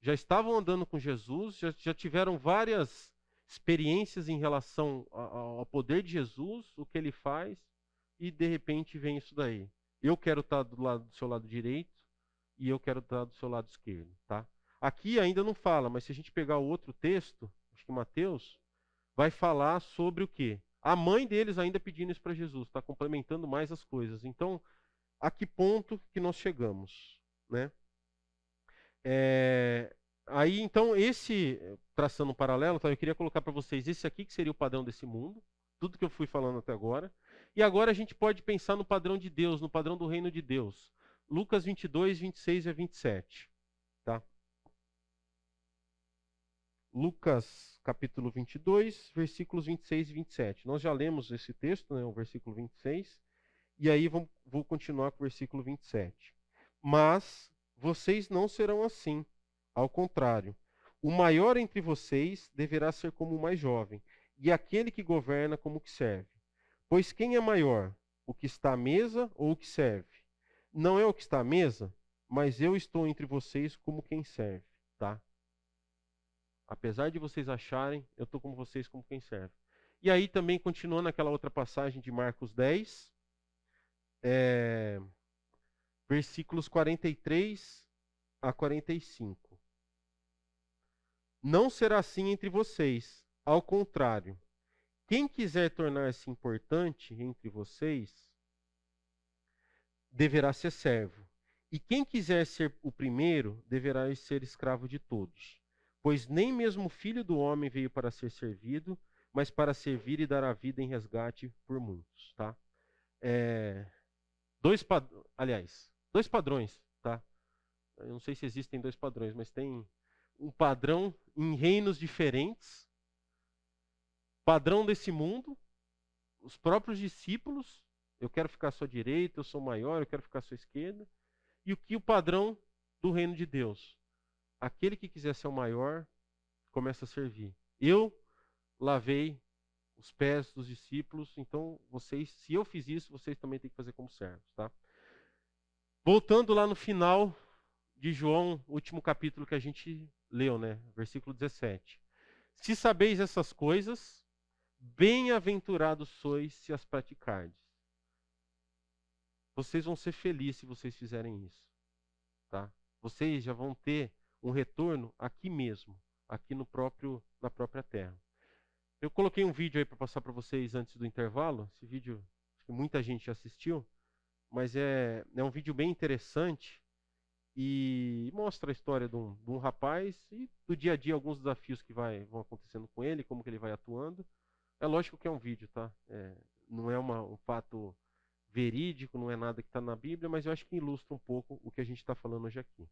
[SPEAKER 1] já estavam andando com Jesus, já tiveram várias experiências em relação ao poder de Jesus, o que ele faz, e de repente vem isso daí. Eu quero estar do seu lado direito e eu quero estar do seu lado esquerdo, tá? Aqui ainda não fala, mas se a gente pegar o outro texto, acho que Mateus, vai falar sobre o quê? A mãe deles ainda pedindo isso para Jesus, está complementando mais as coisas. Então, a que ponto que nós chegamos, né? Aí, então, traçando um paralelo, então, eu queria colocar para vocês esse aqui que seria o padrão desse mundo, tudo que eu fui falando até agora. E agora a gente pode pensar no padrão de Deus, no padrão do reino de Deus. Lucas 22, 26 a 27. Tá? Lucas capítulo 22, versículos 26 e 27. Nós já lemos esse texto, né, o versículo 26, e aí vou continuar com o versículo 27. Mas vocês não serão assim. Ao contrário, o maior entre vocês deverá ser como o mais jovem, e aquele que governa como o que serve. Pois quem é maior, o que está à mesa ou o que serve? Não é o que está à mesa, mas eu estou entre vocês como quem serve, tá? Apesar de vocês acharem, eu estou com vocês como quem serve. E aí também, continuando aquela outra passagem de Marcos 10, versículos 43 a 45. Não será assim entre vocês, ao contrário. Quem quiser tornar-se importante entre vocês, deverá ser servo. E quem quiser ser o primeiro, deverá ser escravo de todos. Pois nem mesmo o Filho do Homem veio para ser servido, mas para servir e dar a vida em resgate por muitos. Tá? Dois padrões. Tá? Eu não sei se existem dois padrões, mas tem um padrão em reinos diferentes. Padrão desse mundo, os próprios discípulos, eu quero ficar à sua direita, eu sou maior, eu quero ficar à sua esquerda. E o padrão do reino de Deus? Aquele que quiser ser o maior, começa a servir. Eu lavei os pés dos discípulos, então se eu fiz isso, vocês também têm que fazer como servos, tá? Voltando lá no final de João, último capítulo que a gente leu, né? Versículo 17. Se sabeis essas coisas, bem-aventurados sois se as praticardes. Vocês vão ser felizes se vocês fizerem isso, tá? Vocês já vão ter um retorno aqui mesmo, aqui na própria terra. Eu coloquei um vídeo aí para passar para vocês antes do intervalo. Esse vídeo, acho que muita gente já assistiu, mas é um vídeo bem interessante e mostra a história de um rapaz e do dia a dia alguns desafios que vão acontecendo com ele, como que ele vai atuando. É lógico que é um vídeo, tá? Não é um fato verídico, não é nada que está na Bíblia, mas eu acho que ilustra um pouco o que a gente está falando hoje aqui.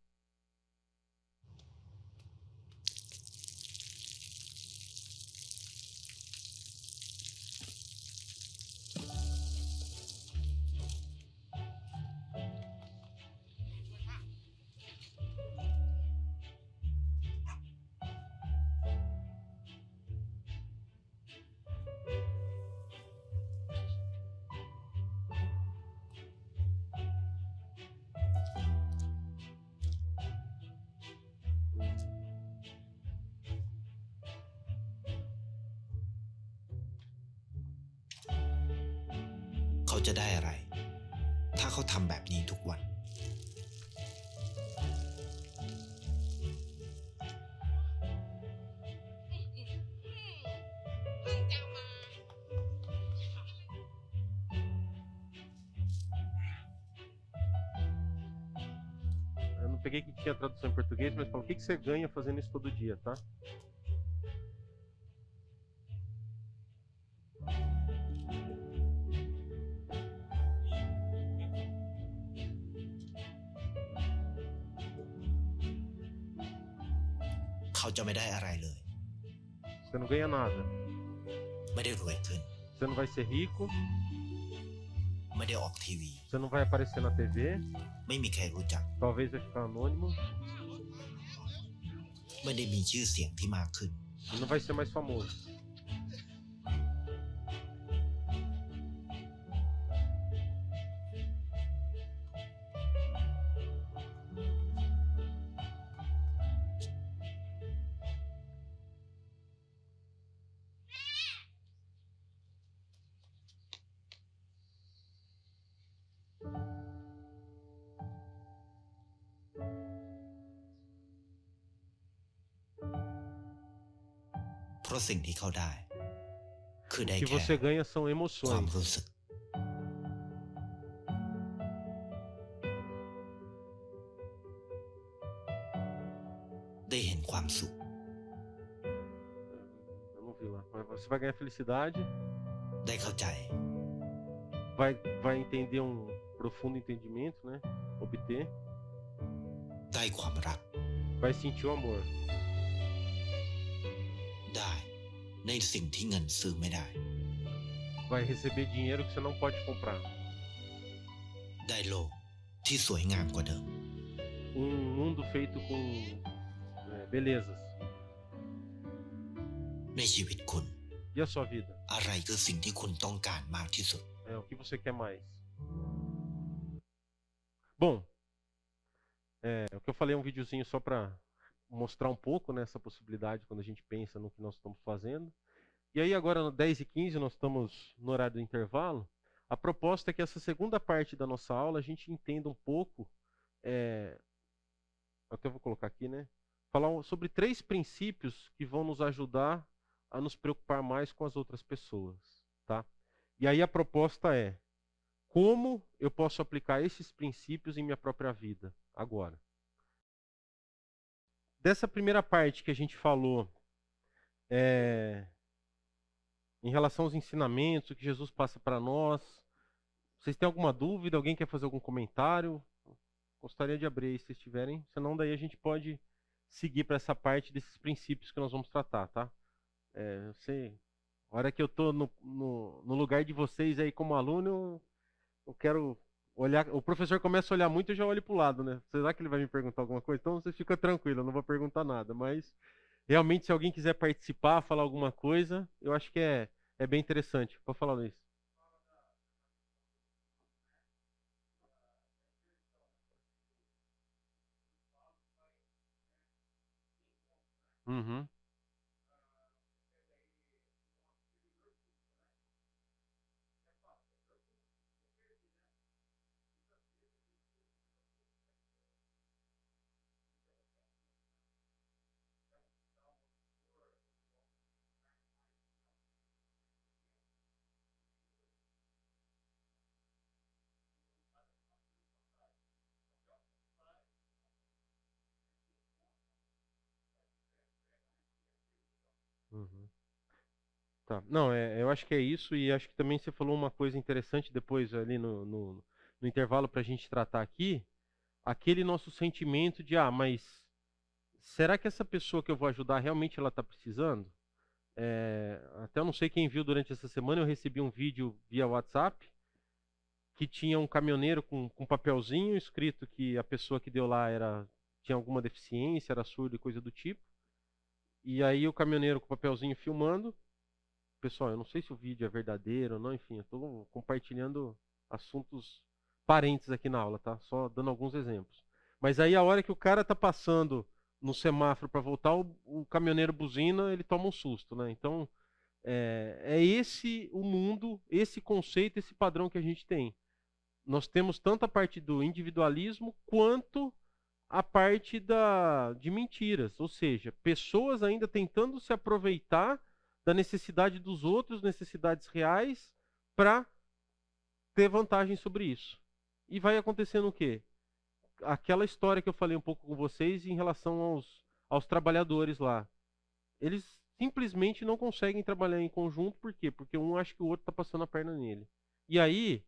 [SPEAKER 3] เขาจะได้อะไรถ้าเขาทำแบบนี้ทุกวัน
[SPEAKER 1] Eu não peguei que tinha tradução em português, mas fala, o que você ganha fazendo isso todo dia, tá?
[SPEAKER 3] เขาจะไม่ได้อะไรเลย
[SPEAKER 1] Você não ganha nada.
[SPEAKER 3] ไม่ได้รวยขึ้น
[SPEAKER 1] Você não vai ser rico,
[SPEAKER 3] ไม่ได้ออกทีวี
[SPEAKER 1] você não vai aparecer na TV,
[SPEAKER 3] ไม่มีใครรู้จัก
[SPEAKER 1] talvez vai ficar anônimo
[SPEAKER 3] ไม่ได้มีชื่อเสียงที่มากขึ้น
[SPEAKER 1] e não vai ser mais famoso.
[SPEAKER 3] เพราะสิ่งที่เขาได้คือ
[SPEAKER 1] O
[SPEAKER 3] ได้
[SPEAKER 1] que
[SPEAKER 3] แค่
[SPEAKER 1] você ganha são
[SPEAKER 3] ความ
[SPEAKER 1] emoções.
[SPEAKER 3] รู้สึกได้เห็นความสุข
[SPEAKER 1] Eu não vi lá. Mas você vai ganhar felicidade,
[SPEAKER 3] ได้เข้าใจ
[SPEAKER 1] vai entender um profundo entendimento, né? Obter,
[SPEAKER 3] ได้ความรัก
[SPEAKER 1] vai sentir o amor.
[SPEAKER 3] ได้ในสิ่งที่เงินซื้อไม่ได้
[SPEAKER 1] Vai receber dinheiro que você não pode comprar.
[SPEAKER 3] ได้โลกที่สวยงามกว่าเดิม
[SPEAKER 1] Um mundo feito com belezas.
[SPEAKER 3] ในชีวิตคุณ
[SPEAKER 1] E a sua vida?
[SPEAKER 3] อะไรคือสิ่งที่คุณต้องการมากที่สุด
[SPEAKER 1] O que você quer mais? Bom, o que eu falei é um videozinho só para mostrar um pouco, né, essa possibilidade quando a gente pensa no que nós estamos fazendo. E aí agora no 10h15 nós estamos no horário do intervalo. A proposta é que essa segunda parte da nossa aula a gente entenda um pouco, até vou colocar aqui, né, falar sobre 3 princípios que vão nos ajudar a nos preocupar mais com as outras pessoas, tá? E aí a proposta é, como eu posso aplicar esses princípios em minha própria vida agora? Dessa primeira parte que a gente falou, em relação aos ensinamentos, o que Jesus passa para nós, vocês têm alguma dúvida? Alguém quer fazer algum comentário? Gostaria de abrir aí se vocês tiverem, senão daí a gente pode seguir para essa parte desses princípios que nós vamos tratar, tá? A hora que eu estou no lugar de vocês aí como aluno, eu quero olhar. O professor começa a olhar muito e eu já olho para o lado, né? Será que ele vai me perguntar alguma coisa? Então você fica tranquilo, eu não vou perguntar nada. Mas realmente, se alguém quiser participar, falar alguma coisa, eu acho que é bem interessante. Pode falar, Luiz. Uhum. Tá. Não, eu acho que é isso, e acho que também você falou uma coisa interessante depois ali no intervalo para a gente tratar aqui, aquele nosso sentimento de, mas será que essa pessoa que eu vou ajudar realmente ela está precisando? Até eu não sei quem viu durante essa semana, eu recebi um vídeo via WhatsApp que tinha um caminhoneiro com um papelzinho escrito que a pessoa que deu lá tinha alguma deficiência, era surdo e coisa do tipo. E aí o caminhoneiro com o papelzinho filmando. Pessoal, eu não sei se o vídeo é verdadeiro ou não, enfim, eu estou compartilhando assuntos parentes aqui na aula, tá? Só dando alguns exemplos. Mas aí a hora que o cara tá passando no semáforo para voltar, o caminhoneiro buzina, ele toma um susto, né? Então, é esse o mundo, esse conceito, esse padrão que a gente tem. Nós temos tanto a parte do individualismo quanto a parte de mentiras, ou seja, pessoas ainda tentando se aproveitar da necessidade dos outros, necessidades reais, para ter vantagem sobre isso. E vai acontecendo o quê? Aquela história que eu falei um pouco com vocês em relação aos trabalhadores lá. Eles simplesmente não conseguem trabalhar em conjunto, por quê? Porque um acha que o outro está passando a perna nele. E aí,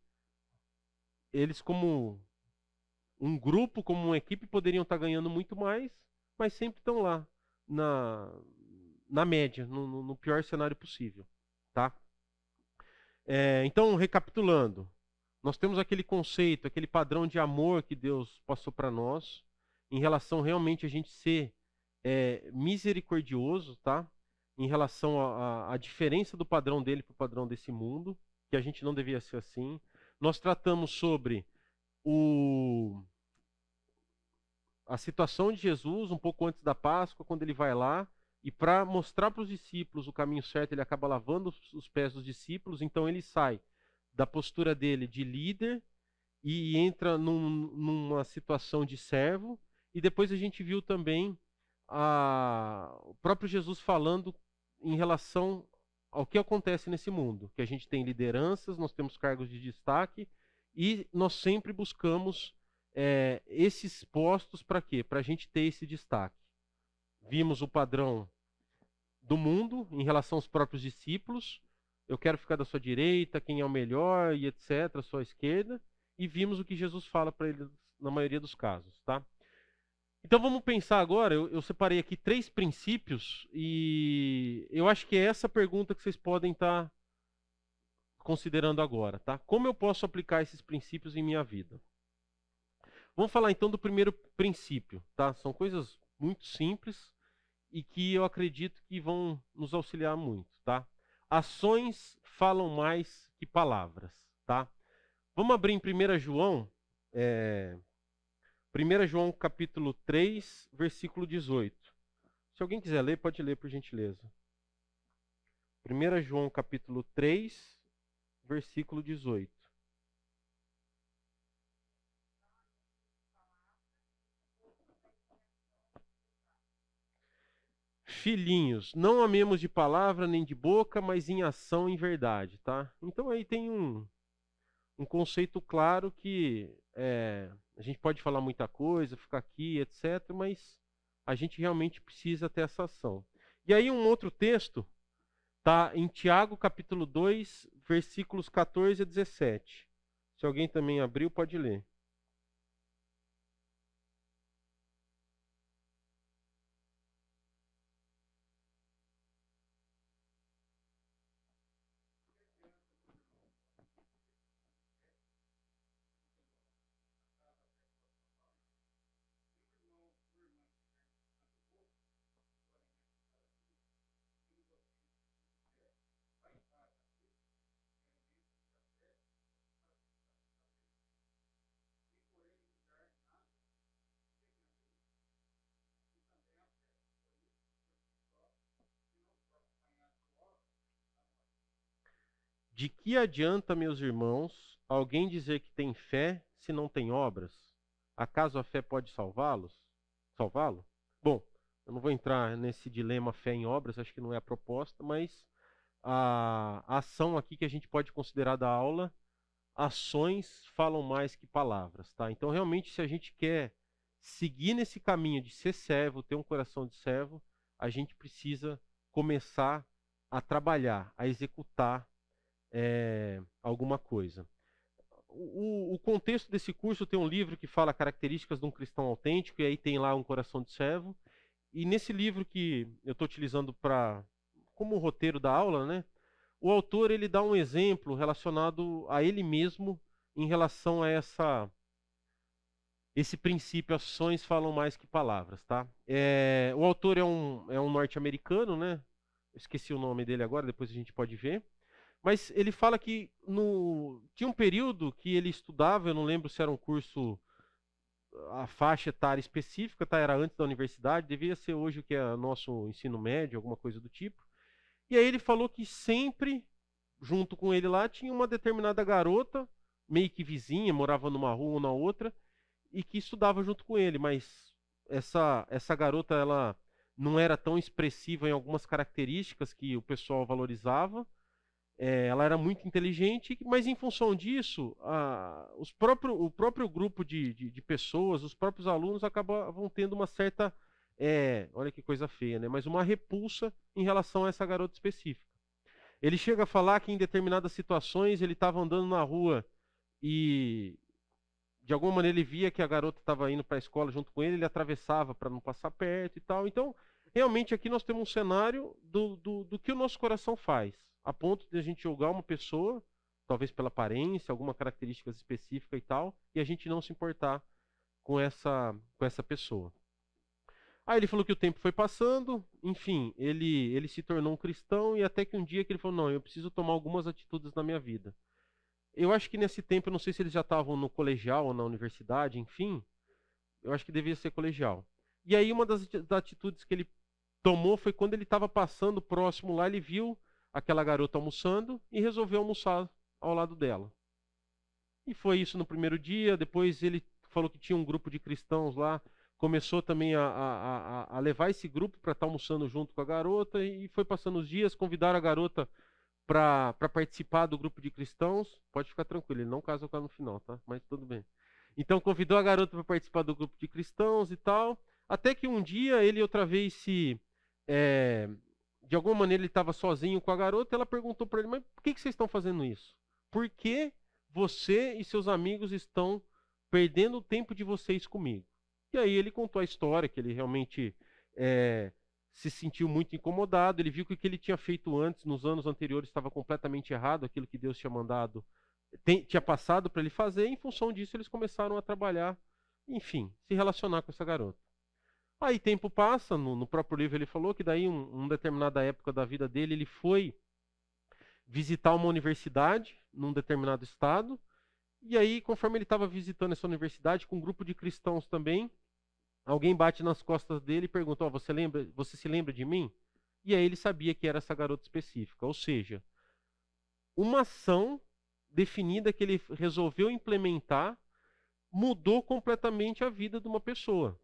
[SPEAKER 1] eles como um grupo, como uma equipe, poderiam estar ganhando muito mais, mas sempre estão lá, na média, no pior cenário possível. Tá? Então, recapitulando, nós temos aquele conceito, aquele padrão de amor que Deus passou para nós, em relação realmente a gente ser misericordioso, tá? Em relação à diferença do padrão dele para o padrão desse mundo, que a gente não devia ser assim. Nós tratamos sobre a situação de Jesus um pouco antes da Páscoa, quando ele vai lá, e para mostrar para os discípulos o caminho certo, ele acaba lavando os pés dos discípulos, então ele sai da postura dele de líder e entra numa situação de servo, e depois a gente viu também o próprio Jesus falando em relação ao que acontece nesse mundo, que a gente tem lideranças, nós temos cargos de destaque, e nós sempre buscamos esses postos para quê? Para a gente ter esse destaque. Vimos o padrão do mundo em relação aos próprios discípulos. Eu quero ficar da sua direita, quem é o melhor e etc, a sua esquerda. E vimos o que Jesus fala para eles na maioria dos casos, tá? Então vamos pensar agora, eu separei aqui 3 princípios e eu acho que é essa pergunta que vocês podem estar considerando agora, tá? Como eu posso aplicar esses princípios em minha vida? Vamos falar então do primeiro princípio, tá? São coisas muito simples e que eu acredito que vão nos auxiliar muito, tá? Ações falam mais que palavras, tá? Vamos abrir em 1 João, 1 João capítulo 3, versículo 18. Se alguém quiser ler, pode ler por gentileza. 1 João capítulo 3, versículo 18. Filhinhos, não amemos de palavra nem de boca, mas em ação e em verdade, tá? Então aí tem um conceito claro que a gente pode falar muita coisa, ficar aqui, etc., mas a gente realmente precisa ter essa ação. E aí um outro texto está em Tiago capítulo 2, versículos 14 a 17. Se alguém também abriu, pode ler. De que adianta, meus irmãos, alguém dizer que tem fé se não tem obras? Acaso a fé pode salvá-lo? Bom, eu não vou entrar nesse dilema fé em obras, acho que não é a proposta, mas a ação aqui que a gente pode considerar da aula, ações falam mais que palavras, tá? Então, realmente, se a gente quer seguir nesse caminho de ser servo, ter um coração de servo, a gente precisa começar a trabalhar, a executar alguma coisa. O contexto desse curso tem um livro que fala características de um cristão autêntico, e aí tem lá um coração de servo. E nesse livro que eu estou utilizando como roteiro da aula, né, o autor ele dá um exemplo relacionado a ele mesmo em relação a esse princípio, ações falam mais que palavras, tá? O autor é um norte-americano, né? Esqueci o nome dele agora, depois a gente pode ver. Mas ele fala que tinha um período que ele estudava, eu não lembro se era um curso, a faixa etária específica, tá? Era antes da universidade, devia ser hoje o que é nosso ensino médio, alguma coisa do tipo. E aí ele falou que sempre, junto com ele lá, tinha uma determinada garota, meio que vizinha, morava numa rua ou na outra, e que estudava junto com ele, mas essa garota ela não era tão expressiva em algumas características que o pessoal valorizava. Ela era muito inteligente, mas em função disso, o próprio grupo de pessoas, os próprios alunos acabavam tendo uma certa, olha que coisa feia, né? Mas uma repulsa em relação a essa garota específica. Ele chega a falar que em determinadas situações ele estava andando na rua e de alguma maneira ele via que a garota estava indo para a escola junto com ele, ele atravessava para não passar perto e tal. Então, realmente aqui nós temos um cenário do que o nosso coração faz, a ponto de a gente julgar uma pessoa, talvez pela aparência, alguma característica específica e tal, e a gente não se importar com essa pessoa. Aí ele falou que o tempo foi passando, enfim, ele se tornou um cristão, e até que um dia que ele falou, não, eu preciso tomar algumas atitudes na minha vida. Eu acho que nesse tempo, eu não sei se eles já estavam no colegial ou na universidade, enfim, eu acho que devia ser colegial. E aí uma das atitudes que ele tomou foi quando ele estava passando próximo lá, ele viu aquela garota almoçando e resolveu almoçar ao lado dela. E foi isso no primeiro dia, depois ele falou que tinha um grupo de cristãos lá, começou também a levar esse grupo para estar almoçando junto com a garota, e foi passando os dias, convidaram a garota para participar do grupo de cristãos. Pode ficar tranquilo, ele não casa com ela no final, tá? Mas tudo bem. Então convidou a garota para participar do grupo de cristãos e tal, até que um dia ele outra vez de alguma maneira ele estava sozinho com a garota, ela perguntou para ele, mas por que vocês estão fazendo isso? Por que você e seus amigos estão perdendo o tempo de vocês comigo? E aí ele contou a história, que ele realmente se sentiu muito incomodado, ele viu que o que ele tinha feito antes, nos anos anteriores, estava completamente errado, aquilo que Deus tinha mandado, tinha passado para ele fazer, e em função disso eles começaram a trabalhar, enfim, se relacionar com essa garota. Aí tempo passa, no próprio livro ele falou que daí, uma determinada época da vida dele, ele foi visitar uma universidade num determinado estado, e aí, conforme ele estava visitando essa universidade, com um grupo de cristãos também, alguém bate nas costas dele e pergunta, você se lembra de mim? E aí ele sabia que era essa garota específica. Ou seja, uma ação definida que ele resolveu implementar mudou completamente a vida de uma pessoa.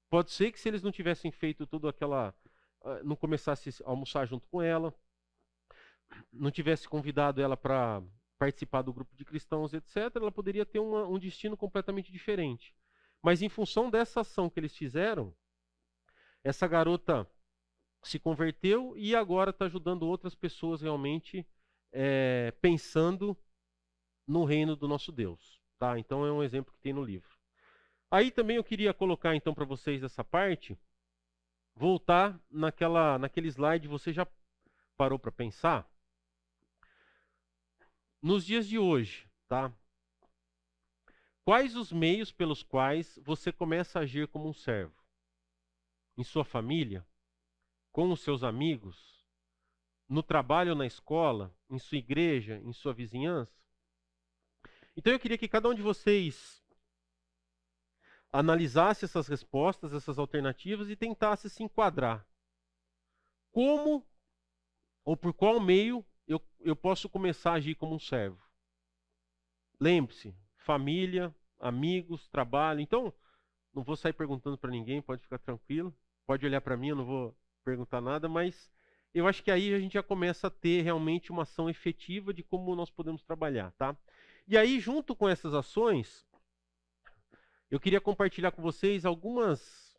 [SPEAKER 1] Pode ser que se eles não tivessem feito tudo aquela... não começasse a almoçar junto com ela, não tivesse convidado ela para participar do grupo de cristãos, etc., ela poderia ter um destino completamente diferente. Mas em função dessa ação que eles fizeram, essa garota se converteu e agora está ajudando outras pessoas realmente pensando no reino do nosso Deus. Tá? Então é um exemplo que tem no livro. Aí também eu queria colocar então para vocês essa parte, voltar naquele slide, você já parou para pensar? Nos dias de hoje, tá? Quais os meios pelos quais você começa a agir como um servo? Em sua família? Com os seus amigos? No trabalho ou na escola? Em sua igreja? Em sua vizinhança? Então eu queria que cada um de vocês analisasse essas respostas, essas alternativas e tentasse se enquadrar. Como ou por qual meio eu posso começar a agir como um servo? Lembre-se, família, amigos, trabalho. Então, não vou sair perguntando para ninguém, pode ficar tranquilo. Pode olhar para mim, eu não vou perguntar nada, mas eu acho que aí a gente já começa a ter realmente uma ação efetiva de como nós podemos trabalhar, tá? E aí, junto com essas ações, eu queria compartilhar com vocês algumas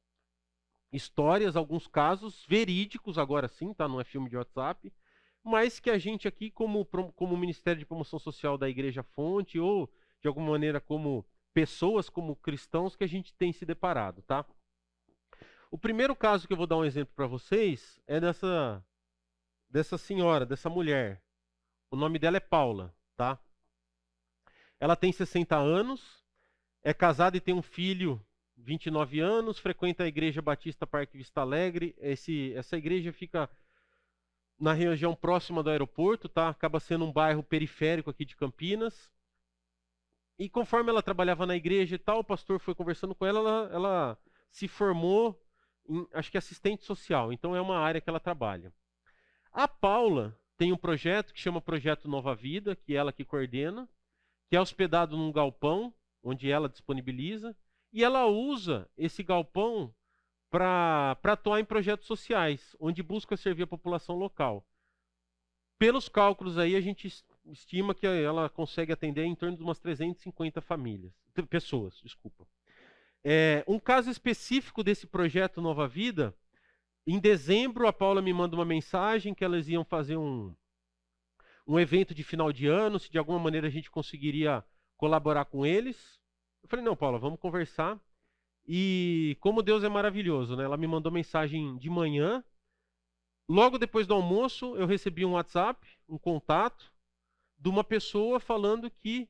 [SPEAKER 1] histórias, alguns casos verídicos, agora sim, tá? Não é filme de WhatsApp, mas que a gente aqui, como Ministério de Promoção Social da Igreja Fonte, ou de alguma maneira como pessoas, como cristãos, que a gente tem se deparado, tá? O primeiro caso que eu vou dar um exemplo para vocês é dessa senhora, dessa mulher. O nome dela é Paula, tá? Ela tem 60 anos, é casada e tem um filho, 29 anos, frequenta a Igreja Batista Parque Vista Alegre. Essa igreja fica na região próxima do aeroporto, tá? Acaba sendo um bairro periférico aqui de Campinas. E conforme ela trabalhava na igreja e tal, o pastor foi conversando com ela, ela se formou em, acho que assistente social, então é uma área que ela trabalha. A Paula tem um projeto que chama Projeto Nova Vida, que é ela que coordena, que é hospedado num galpão, onde ela disponibiliza, e ela usa esse galpão para atuar em projetos sociais, onde busca servir a população local. Pelos cálculos aí, a gente estima que ela consegue atender em torno de umas 350 pessoas, desculpa. Um caso específico desse projeto Nova Vida, em dezembro a Paula me manda uma mensagem que elas iam fazer um evento de final de ano, se de alguma maneira a gente conseguiria colaborar com eles. Eu falei, não, Paula, vamos conversar. E como Deus é maravilhoso, né? Ela me mandou mensagem de manhã. Logo depois do almoço, eu recebi um WhatsApp, um contato, de uma pessoa falando que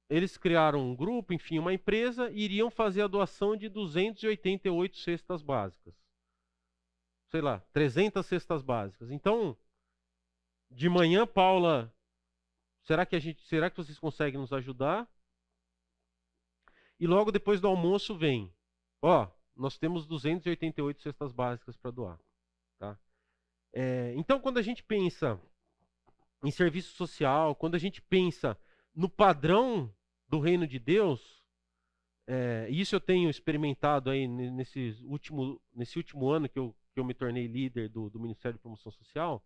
[SPEAKER 1] eles criaram um grupo, enfim, uma empresa, e iriam fazer a doação de 288 cestas básicas. Sei lá, 300 cestas básicas. Então, de manhã, Paula, será que vocês conseguem nos ajudar? E logo depois do almoço vem, nós temos 288 cestas básicas para doar. Tá? Então, quando a gente pensa em serviço social, quando a gente pensa no padrão do reino de Deus, isso eu tenho experimentado aí nesse último ano que eu me tornei líder do Ministério de Promoção Social,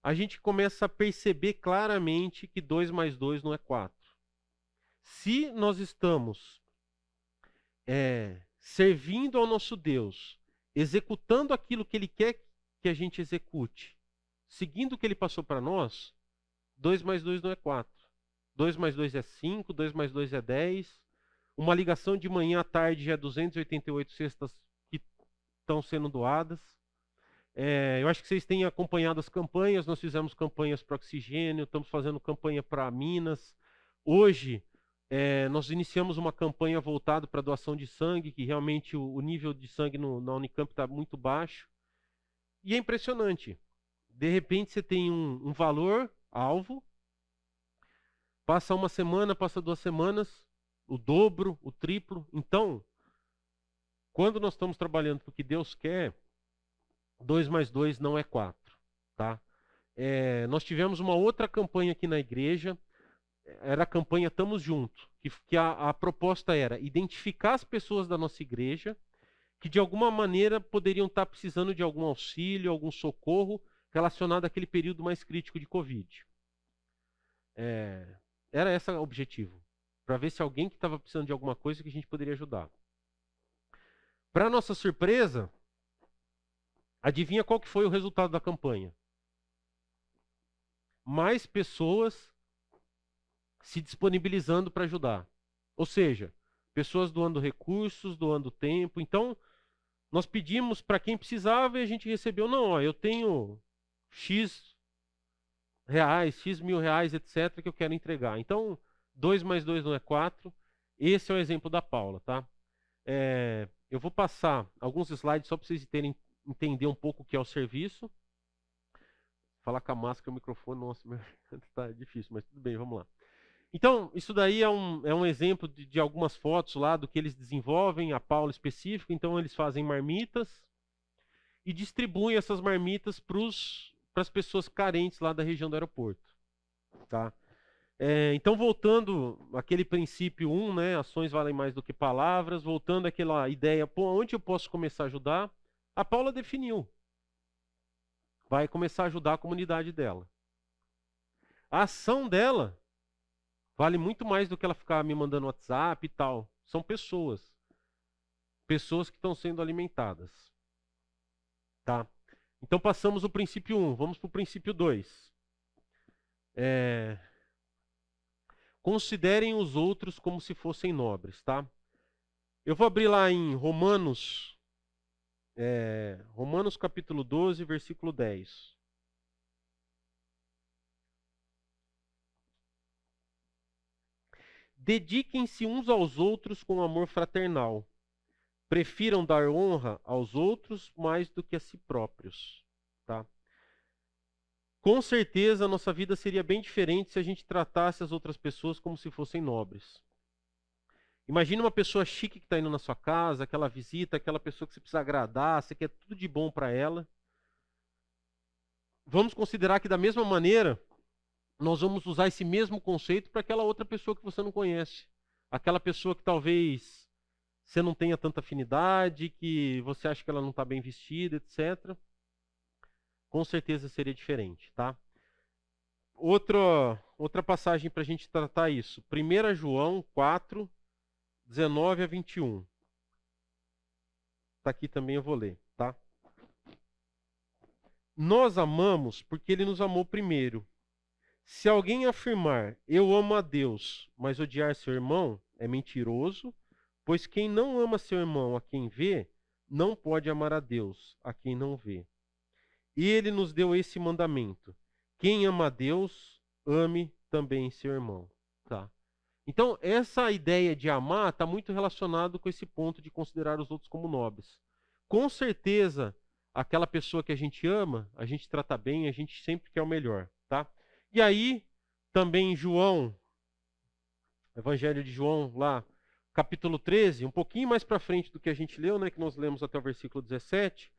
[SPEAKER 1] a gente começa a perceber claramente que 2 mais 2 não é 4. Se nós estamos servindo ao nosso Deus, executando aquilo que Ele quer que a gente execute, seguindo o que Ele passou para nós, 2 mais 2 não é 4. 2 mais 2 é 5, 2 mais 2 é 10. Uma ligação de manhã à tarde já é 288 cestas que estão sendo doadas. Eu acho que vocês têm acompanhado as campanhas, nós fizemos campanhas para oxigênio, estamos fazendo campanha para Minas. Hoje, nós iniciamos uma campanha voltada para doação de sangue, que realmente o nível de sangue na Unicamp está muito baixo. E é impressionante. De repente você tem um valor, alvo, passa uma semana, passa 2 semanas, o dobro, o triplo. Então, quando nós estamos trabalhando para o que Deus quer, 2 mais 2 não é 4. Tá? Nós tivemos uma outra campanha aqui na igreja, era a campanha Tamo Junto, que a proposta era identificar as pessoas da nossa igreja que de alguma maneira poderiam estar precisando de algum auxílio, algum socorro relacionado àquele período mais crítico de Covid. Era esse o objetivo, para ver se alguém que estava precisando de alguma coisa que a gente poderia ajudar. Para nossa surpresa, adivinha qual que foi o resultado da campanha? Mais pessoas se disponibilizando para ajudar. Ou seja, pessoas doando recursos, doando tempo. Então, nós pedimos para quem precisava e a gente recebeu, eu tenho X reais, X mil reais, etc., que eu quero entregar. Então, 2 mais 2 não é 4. Esse é o exemplo da Paula, tá? Eu vou passar alguns slides só para vocês entender um pouco o que é o serviço. Falar com a máscara e o microfone, nossa, tá difícil, mas tudo bem, vamos lá. Então, isso daí é um exemplo de algumas fotos lá do que eles desenvolvem, a Paula específico. Então, eles fazem marmitas e distribuem essas marmitas para as pessoas carentes lá da região do aeroporto. Tá? Então, voltando àquele princípio 1, né, ações valem mais do que palavras, voltando àquela ideia, onde eu posso começar a ajudar? A Paula definiu. Vai começar a ajudar a comunidade dela. A ação dela vale muito mais do que ela ficar me mandando WhatsApp e tal. São pessoas. Pessoas que estão sendo alimentadas. Tá? Então passamos o princípio 1, vamos para o princípio 2. Considerem os outros como se fossem nobres, tá? Eu vou abrir lá em Romanos, Romanos capítulo 12, versículo 10. Dediquem-se uns aos outros com amor fraternal. Prefiram dar honra aos outros mais do que a si próprios, tá? Com certeza a nossa vida seria bem diferente se a gente tratasse as outras pessoas como se fossem nobres. Imagina uma pessoa chique que está indo na sua casa, aquela visita, aquela pessoa que você precisa agradar, você quer tudo de bom para ela. Vamos considerar que da mesma maneira, nós vamos usar esse mesmo conceito para aquela outra pessoa que você não conhece. Aquela pessoa que talvez você não tenha tanta afinidade, que você acha que ela não está bem vestida, etc. Com certeza seria diferente, tá? Outra passagem para a gente tratar isso. 1 João 4, 19 a 21. Está aqui também, eu vou ler, tá? Nós amamos porque ele nos amou primeiro. Se alguém afirmar, eu amo a Deus, mas odiar seu irmão, é mentiroso, pois quem não ama seu irmão a quem vê, não pode amar a Deus a quem não vê. E ele nos deu esse mandamento: quem ama a Deus, ame também seu irmão. Tá? Então, essa ideia de amar está muito relacionado com esse ponto de considerar os outros como nobres. Com certeza, aquela pessoa que a gente ama, a gente trata bem, a gente sempre quer o melhor. Tá? E aí, também em João, Evangelho de João, lá, capítulo 13, um pouquinho mais para frente do que a gente leu, né, que nós lemos até o versículo 17,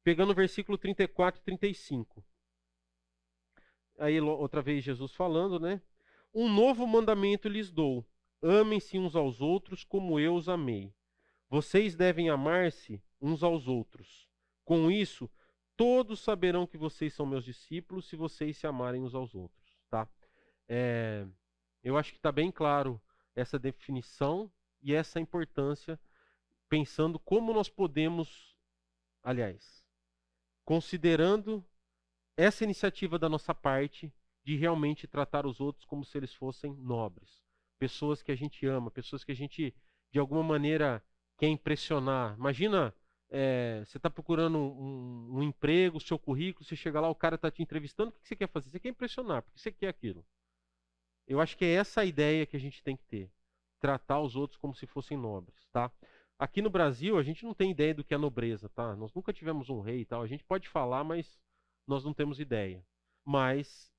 [SPEAKER 1] pegando o versículo 34 e 35. Aí, outra vez, Jesus falando, né? Um novo mandamento lhes dou: amem-se uns aos outros como eu os amei. Vocês devem amar-se uns aos outros. Com isso, todos saberão que vocês são meus discípulos se vocês se amarem uns aos outros. Tá? Eu acho que está bem claro essa definição e essa importância, pensando como nós podemos, aliás, considerando essa iniciativa da nossa parte de realmente tratar os outros como se eles fossem nobres. Pessoas que a gente ama, pessoas que a gente, de alguma maneira, quer impressionar. Imagina, você está procurando um emprego, seu currículo, você chega lá, o cara está te entrevistando, o que você quer fazer? Você quer impressionar, porque você quer aquilo. Eu acho que é essa a ideia que a gente tem que ter. Tratar os outros como se fossem nobres, tá? Aqui no Brasil, a gente não tem ideia do que é nobreza, tá? Nós nunca tivemos um rei e tal. A gente pode falar, mas nós não temos ideia. Mas,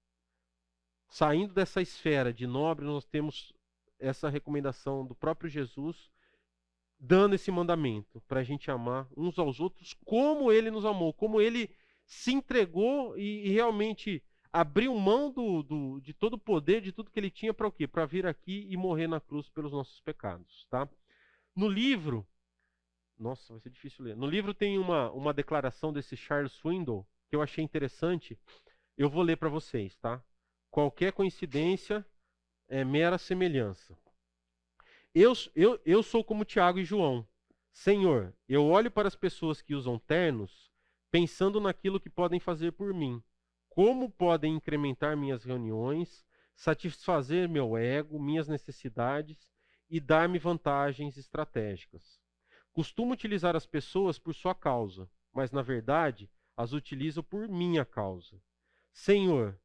[SPEAKER 1] saindo dessa esfera de nobre, nós temos essa recomendação do próprio Jesus, dando esse mandamento para a gente amar uns aos outros como ele nos amou, como ele se entregou e realmente abriu mão de todo o poder, de tudo que ele tinha para o quê? Para vir aqui e morrer na cruz pelos nossos pecados, tá? No livro, nossa, vai ser difícil ler. No livro tem uma declaração desse Charles Swindoll que eu achei interessante. Eu vou ler para vocês, tá? Qualquer coincidência é mera semelhança. Eu sou como Tiago e João. Senhor, eu olho para as pessoas que usam ternos, pensando naquilo que podem fazer por mim. Como podem incrementar minhas reuniões, satisfazer meu ego, minhas necessidades e dar-me vantagens estratégicas. Costumo utilizar as pessoas por sua causa, mas na verdade as utilizo por minha causa. Senhor,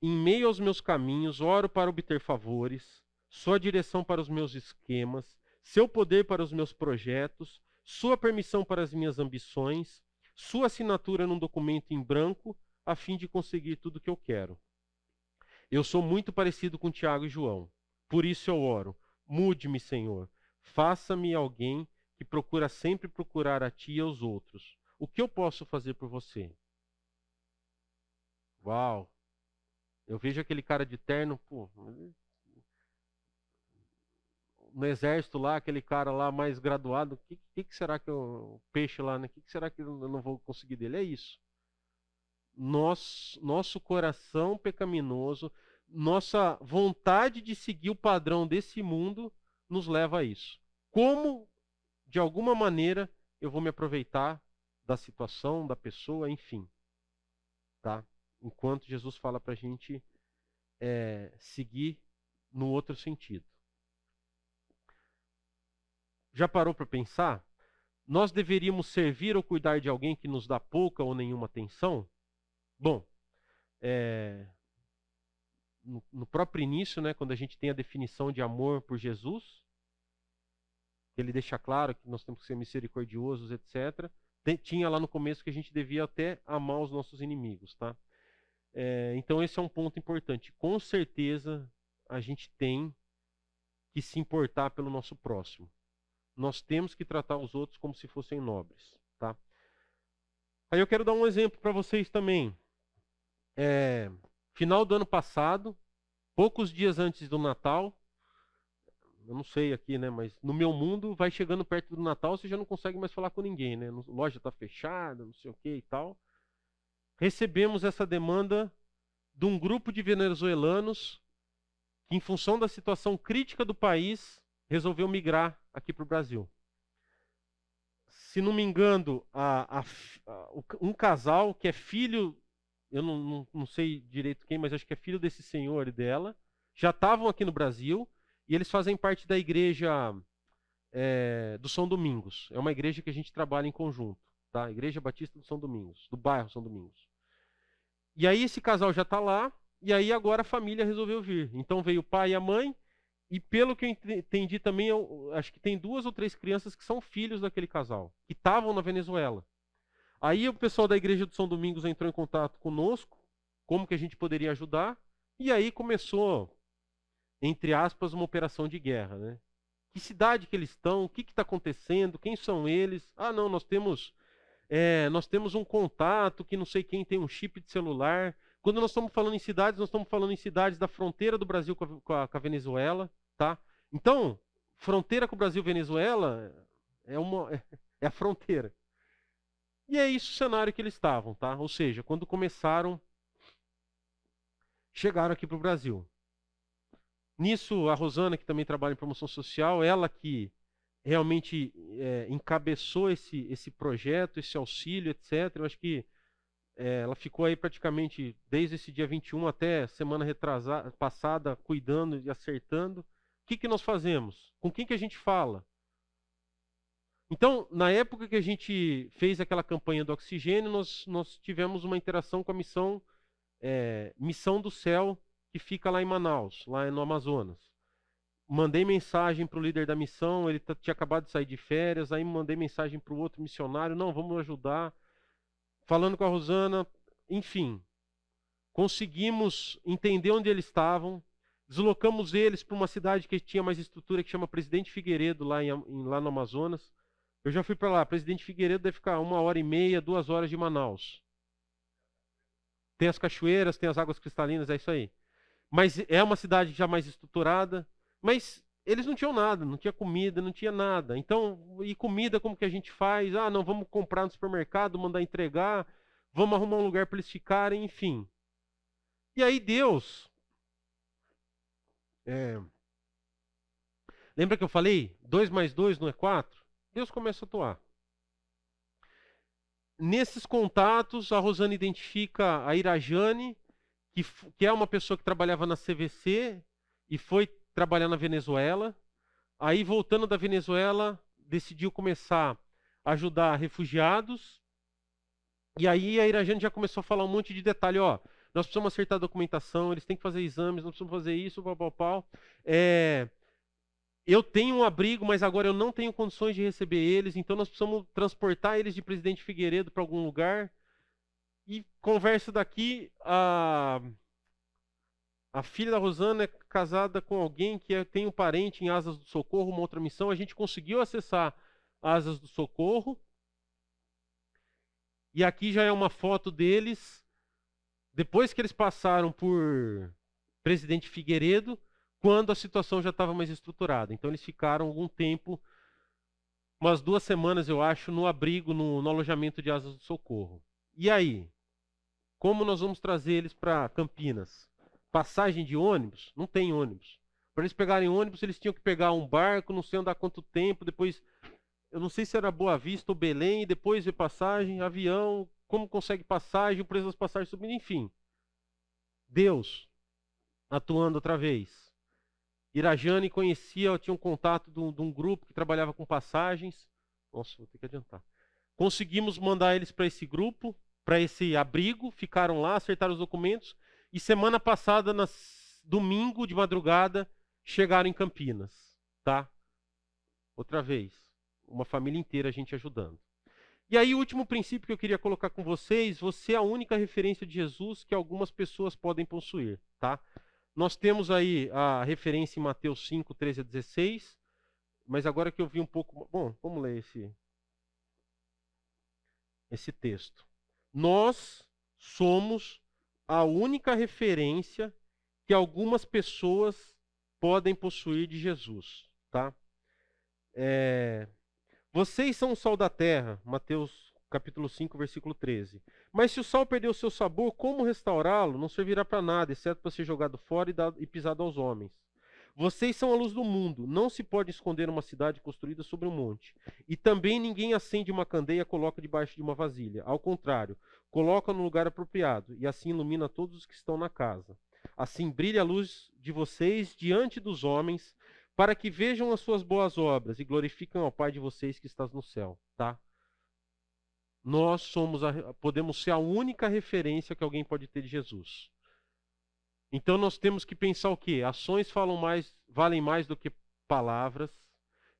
[SPEAKER 1] em meio aos meus caminhos, oro para obter favores, sua direção para os meus esquemas, seu poder para os meus projetos, sua permissão para as minhas ambições, sua assinatura num documento em branco, a fim de conseguir tudo o que eu quero. Eu sou muito parecido com Tiago e João. Por isso eu oro. Mude-me, Senhor. Faça-me alguém que procura sempre procurar a Ti e aos outros. O que eu posso fazer por você? Uau! Eu vejo aquele cara de terno, pô, no exército lá, aquele cara lá mais graduado, o que será que o peixe lá, né? O que será que eu não vou conseguir dele? É isso. Nosso coração pecaminoso, nossa vontade de seguir o padrão desse mundo nos leva a isso. Como, de alguma maneira, eu vou me aproveitar da situação, da pessoa, enfim. Tá? Enquanto Jesus fala para a gente seguir no outro sentido. Já parou para pensar? Nós deveríamos servir ou cuidar de alguém que nos dá pouca ou nenhuma atenção? Bom, no próprio início, né, quando a gente tem a definição de amor por Jesus, ele deixa claro que nós temos que ser misericordiosos, etc. Tinha lá no começo que a gente devia até amar os nossos inimigos, tá? Então esse é um ponto importante. Com certeza a gente tem que se importar pelo nosso próximo. Nós temos que tratar os outros como se fossem nobres, tá? Aí eu quero dar um exemplo para vocês também. Final do ano passado, poucos dias antes do Natal, eu não sei aqui, né, mas no meu mundo, vai chegando perto do Natal, você já não consegue mais falar com ninguém, né? A loja está fechada, não sei o que e tal. Recebemos essa demanda de um grupo de venezuelanos que, em função da situação crítica do país, resolveu migrar aqui para o Brasil. Se não me engano, um casal que é filho, eu não sei direito quem, mas acho que é filho desse senhor e dela, já estavam aqui no Brasil e eles fazem parte da igreja do São Domingos. É uma igreja que a gente trabalha em conjunto, tá? Igreja Batista do São Domingos, do bairro São Domingos. E aí esse casal já está lá, e aí agora a família resolveu vir. Então veio o pai e a mãe, e pelo que eu entendi também, eu acho que tem 2 ou 3 crianças que são filhos daquele casal, que estavam na Venezuela. Aí o pessoal da igreja do São Domingos entrou em contato conosco, como que a gente poderia ajudar, e aí começou, entre aspas, uma operação de guerra, né? Que cidade que eles estão, o que está acontecendo, quem são eles? Ah, não, nós temos um contato que não sei quem tem um chip de celular. Quando nós estamos falando em cidades, nós estamos falando em cidades da fronteira do Brasil com a Venezuela, tá? Então, fronteira com o Brasil e Venezuela é a fronteira. E é isso o cenário que eles estavam, tá? Ou seja, quando chegaram aqui para o Brasil. Nisso, a Rosana, que também trabalha em promoção social, ela que realmente encabeçou esse projeto, esse auxílio, etc. Eu acho que ela ficou aí praticamente desde esse dia 21 até semana passada, cuidando e acertando. O que nós fazemos? Com quem que a gente fala? Então, na época que a gente fez aquela campanha do oxigênio, nós tivemos uma interação com a Missão do Céu, que fica lá em Manaus, lá no Amazonas. Mandei mensagem para o líder da missão, ele tinha acabado de sair de férias, aí mandei mensagem para o outro missionário, não, vamos ajudar. Falando com a Rosana, enfim, conseguimos entender onde eles estavam, deslocamos eles para uma cidade que tinha mais estrutura, que chama Presidente Figueiredo, lá no Amazonas. Eu já fui para lá, Presidente Figueiredo deve ficar 1h30, 2 horas de Manaus. Tem as cachoeiras, tem as águas cristalinas, é isso aí. Mas é uma cidade já mais estruturada, mas eles não tinham nada, não tinha comida, não tinha nada. Então, e comida como que a gente faz? Ah, não, vamos comprar no supermercado, mandar entregar, vamos arrumar um lugar para eles ficarem, enfim. E aí Deus... Lembra que eu falei? 2 mais 2 não é 4? Deus começa a atuar. Nesses contatos, a Rosana identifica a Irajane, que é uma pessoa que trabalhava na CVC e foi trabalhar na Venezuela. Aí, voltando da Venezuela, decidiu começar a ajudar refugiados. E aí a Irajane já começou a falar um monte de detalhe. Ó, nós precisamos acertar a documentação, eles têm que fazer exames, nós precisamos fazer isso, pau. Eu tenho um abrigo, mas agora eu não tenho condições de receber eles, então nós precisamos transportar eles de Presidente Figueiredo para algum lugar. E conversa daqui, a filha da Rosana é casada com alguém que tem um parente em Asas do Socorro, uma outra missão. A gente conseguiu acessar Asas do Socorro. E aqui já é uma foto deles, depois que eles passaram por Presidente Figueiredo, quando a situação já estava mais estruturada. Então eles ficaram algum tempo, umas 2 semanas eu acho, no abrigo, no alojamento de Asas do Socorro. E aí? Como nós vamos trazer eles para Campinas? Passagem de ônibus? Não tem ônibus. Para eles pegarem ônibus, eles tinham que pegar um barco, não sei andar quanto tempo, depois... eu não sei se era Boa Vista ou Belém, e depois ver passagem, avião, como consegue passagem, o preço das passagens subindo, enfim. Deus atuando outra vez. Irajane conhecia, tinha um contato de um grupo que trabalhava com passagens. Nossa, vou ter que adiantar. Conseguimos mandar eles para esse grupo, para esse abrigo, ficaram lá, acertaram os documentos, e semana passada, domingo de madrugada, chegaram em Campinas, tá? Outra vez, uma família inteira a gente ajudando. E aí o último princípio que eu queria colocar com vocês, você é a única referência de Jesus que algumas pessoas podem possuir, tá? Nós temos aí a referência em Mateus 5, 13 a 16, mas agora que eu vi um pouco... Bom, vamos ler esse texto. Nós somos a única referência que algumas pessoas podem possuir de Jesus, tá? Vocês são o sal da terra, Mateus capítulo 5, versículo 13. Mas se o sal perder o seu sabor, como restaurá-lo? Não servirá para nada, exceto para ser jogado fora e pisado aos homens. Vocês são a luz do mundo. Não se pode esconder uma cidade construída sobre um monte. E também ninguém acende uma candeia e a coloca debaixo de uma vasilha. Ao contrário, coloca no lugar apropriado, e assim ilumina todos os que estão na casa. Assim brilha a luz de vocês diante dos homens, para que vejam as suas boas obras e glorifiquem ao Pai de vocês que está no céu, tá? Nós podemos ser a única referência que alguém pode ter de Jesus. Então nós temos que pensar o quê? Ações valem mais do que palavras.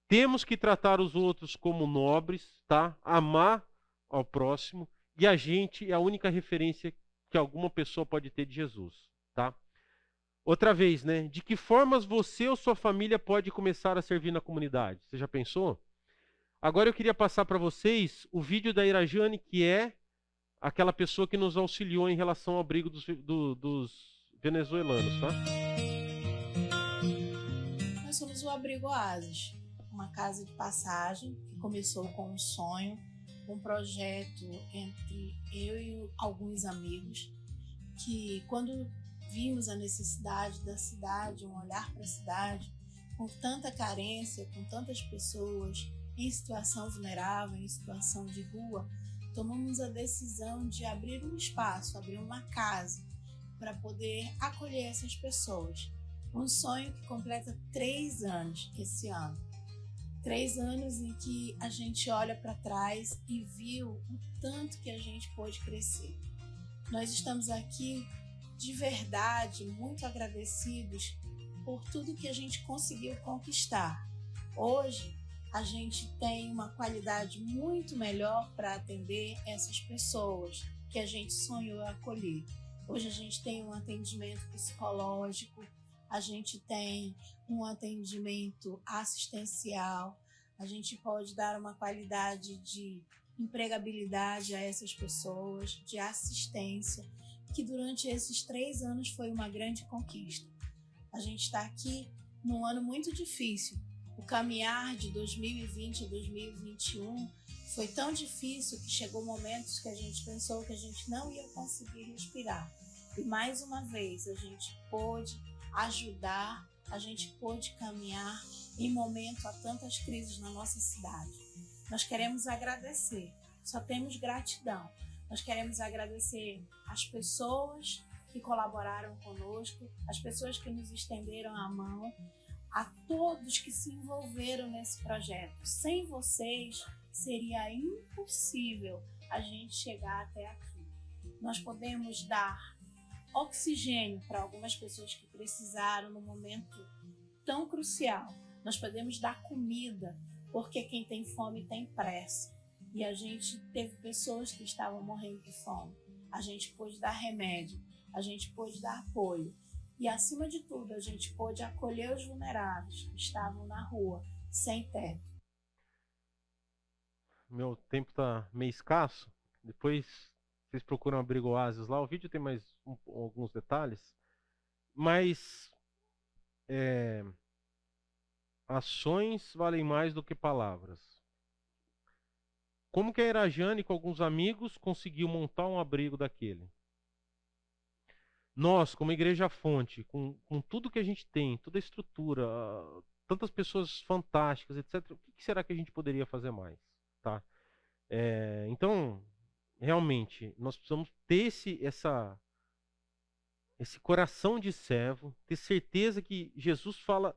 [SPEAKER 1] Temos que tratar os outros como nobres, tá? Amar ao próximo. E a gente é a única referência que alguma pessoa pode ter de Jesus, tá? Outra vez, né? De que formas você ou sua família pode começar a servir na comunidade? Você já pensou? Agora eu queria passar para vocês o vídeo da Irajane, que é aquela pessoa que nos auxiliou em relação ao abrigo dos venezuelanos, tá?
[SPEAKER 4] Nós somos o Abrigo Oásis, uma casa de passagem que começou com um sonho, um projeto entre eu e alguns amigos, que quando vimos a necessidade da cidade, um olhar para a cidade, com tanta carência, com tantas pessoas em situação vulnerável, em situação de rua, tomamos a decisão de abrir um espaço, abrir uma casa, para poder acolher essas pessoas. Um sonho que completa 3 anos esse ano. 3 anos em que a gente olha para trás e viu o tanto que a gente pôde crescer. Nós estamos aqui de verdade muito agradecidos por tudo que a gente conseguiu conquistar. Hoje a gente tem uma qualidade muito melhor para atender essas pessoas que a gente sonhou acolher. Hoje a gente tem um atendimento psicológico, a gente tem um atendimento assistencial, a gente pode dar uma qualidade de empregabilidade a essas pessoas, de assistência, que durante esses 3 anos foi uma grande conquista. A gente está aqui num ano muito difícil. O caminhar de 2020 a 2021 foi tão difícil que chegou momentos que a gente pensou que a gente não ia conseguir respirar. E mais uma vez a gente pôde ajudar, a gente pôde caminhar em momento a tantas crises na nossa cidade. Nós queremos agradecer, só temos gratidão. Nós queremos agradecer as pessoas que colaboraram conosco, as pessoas que nos estenderam a mão, a todos que se envolveram nesse projeto. Sem vocês, seria impossível a gente chegar até aqui. Nós podemos dar oxigênio para algumas pessoas que precisaram num momento tão crucial. Nós podemos dar comida, porque quem tem fome tem pressa. E a gente teve pessoas que estavam morrendo de fome. A gente pôde dar remédio, a gente pôde dar apoio. E, acima de tudo, a gente pôde acolher os vulneráveis que estavam na rua, sem teto.
[SPEAKER 1] Meu tempo está meio escasso. Depois vocês procuram Abrigo Oásis lá. O vídeo tem mais alguns detalhes. Mas ações valem mais do que palavras. Como que a Irajane, com alguns amigos, conseguiu montar um abrigo daquele? Nós, como Igreja Fonte, com tudo que a gente tem, toda a estrutura, tantas pessoas fantásticas, etc. O que será que a gente poderia fazer mais, tá? Então, realmente, nós precisamos ter esse coração de servo, ter certeza que Jesus fala,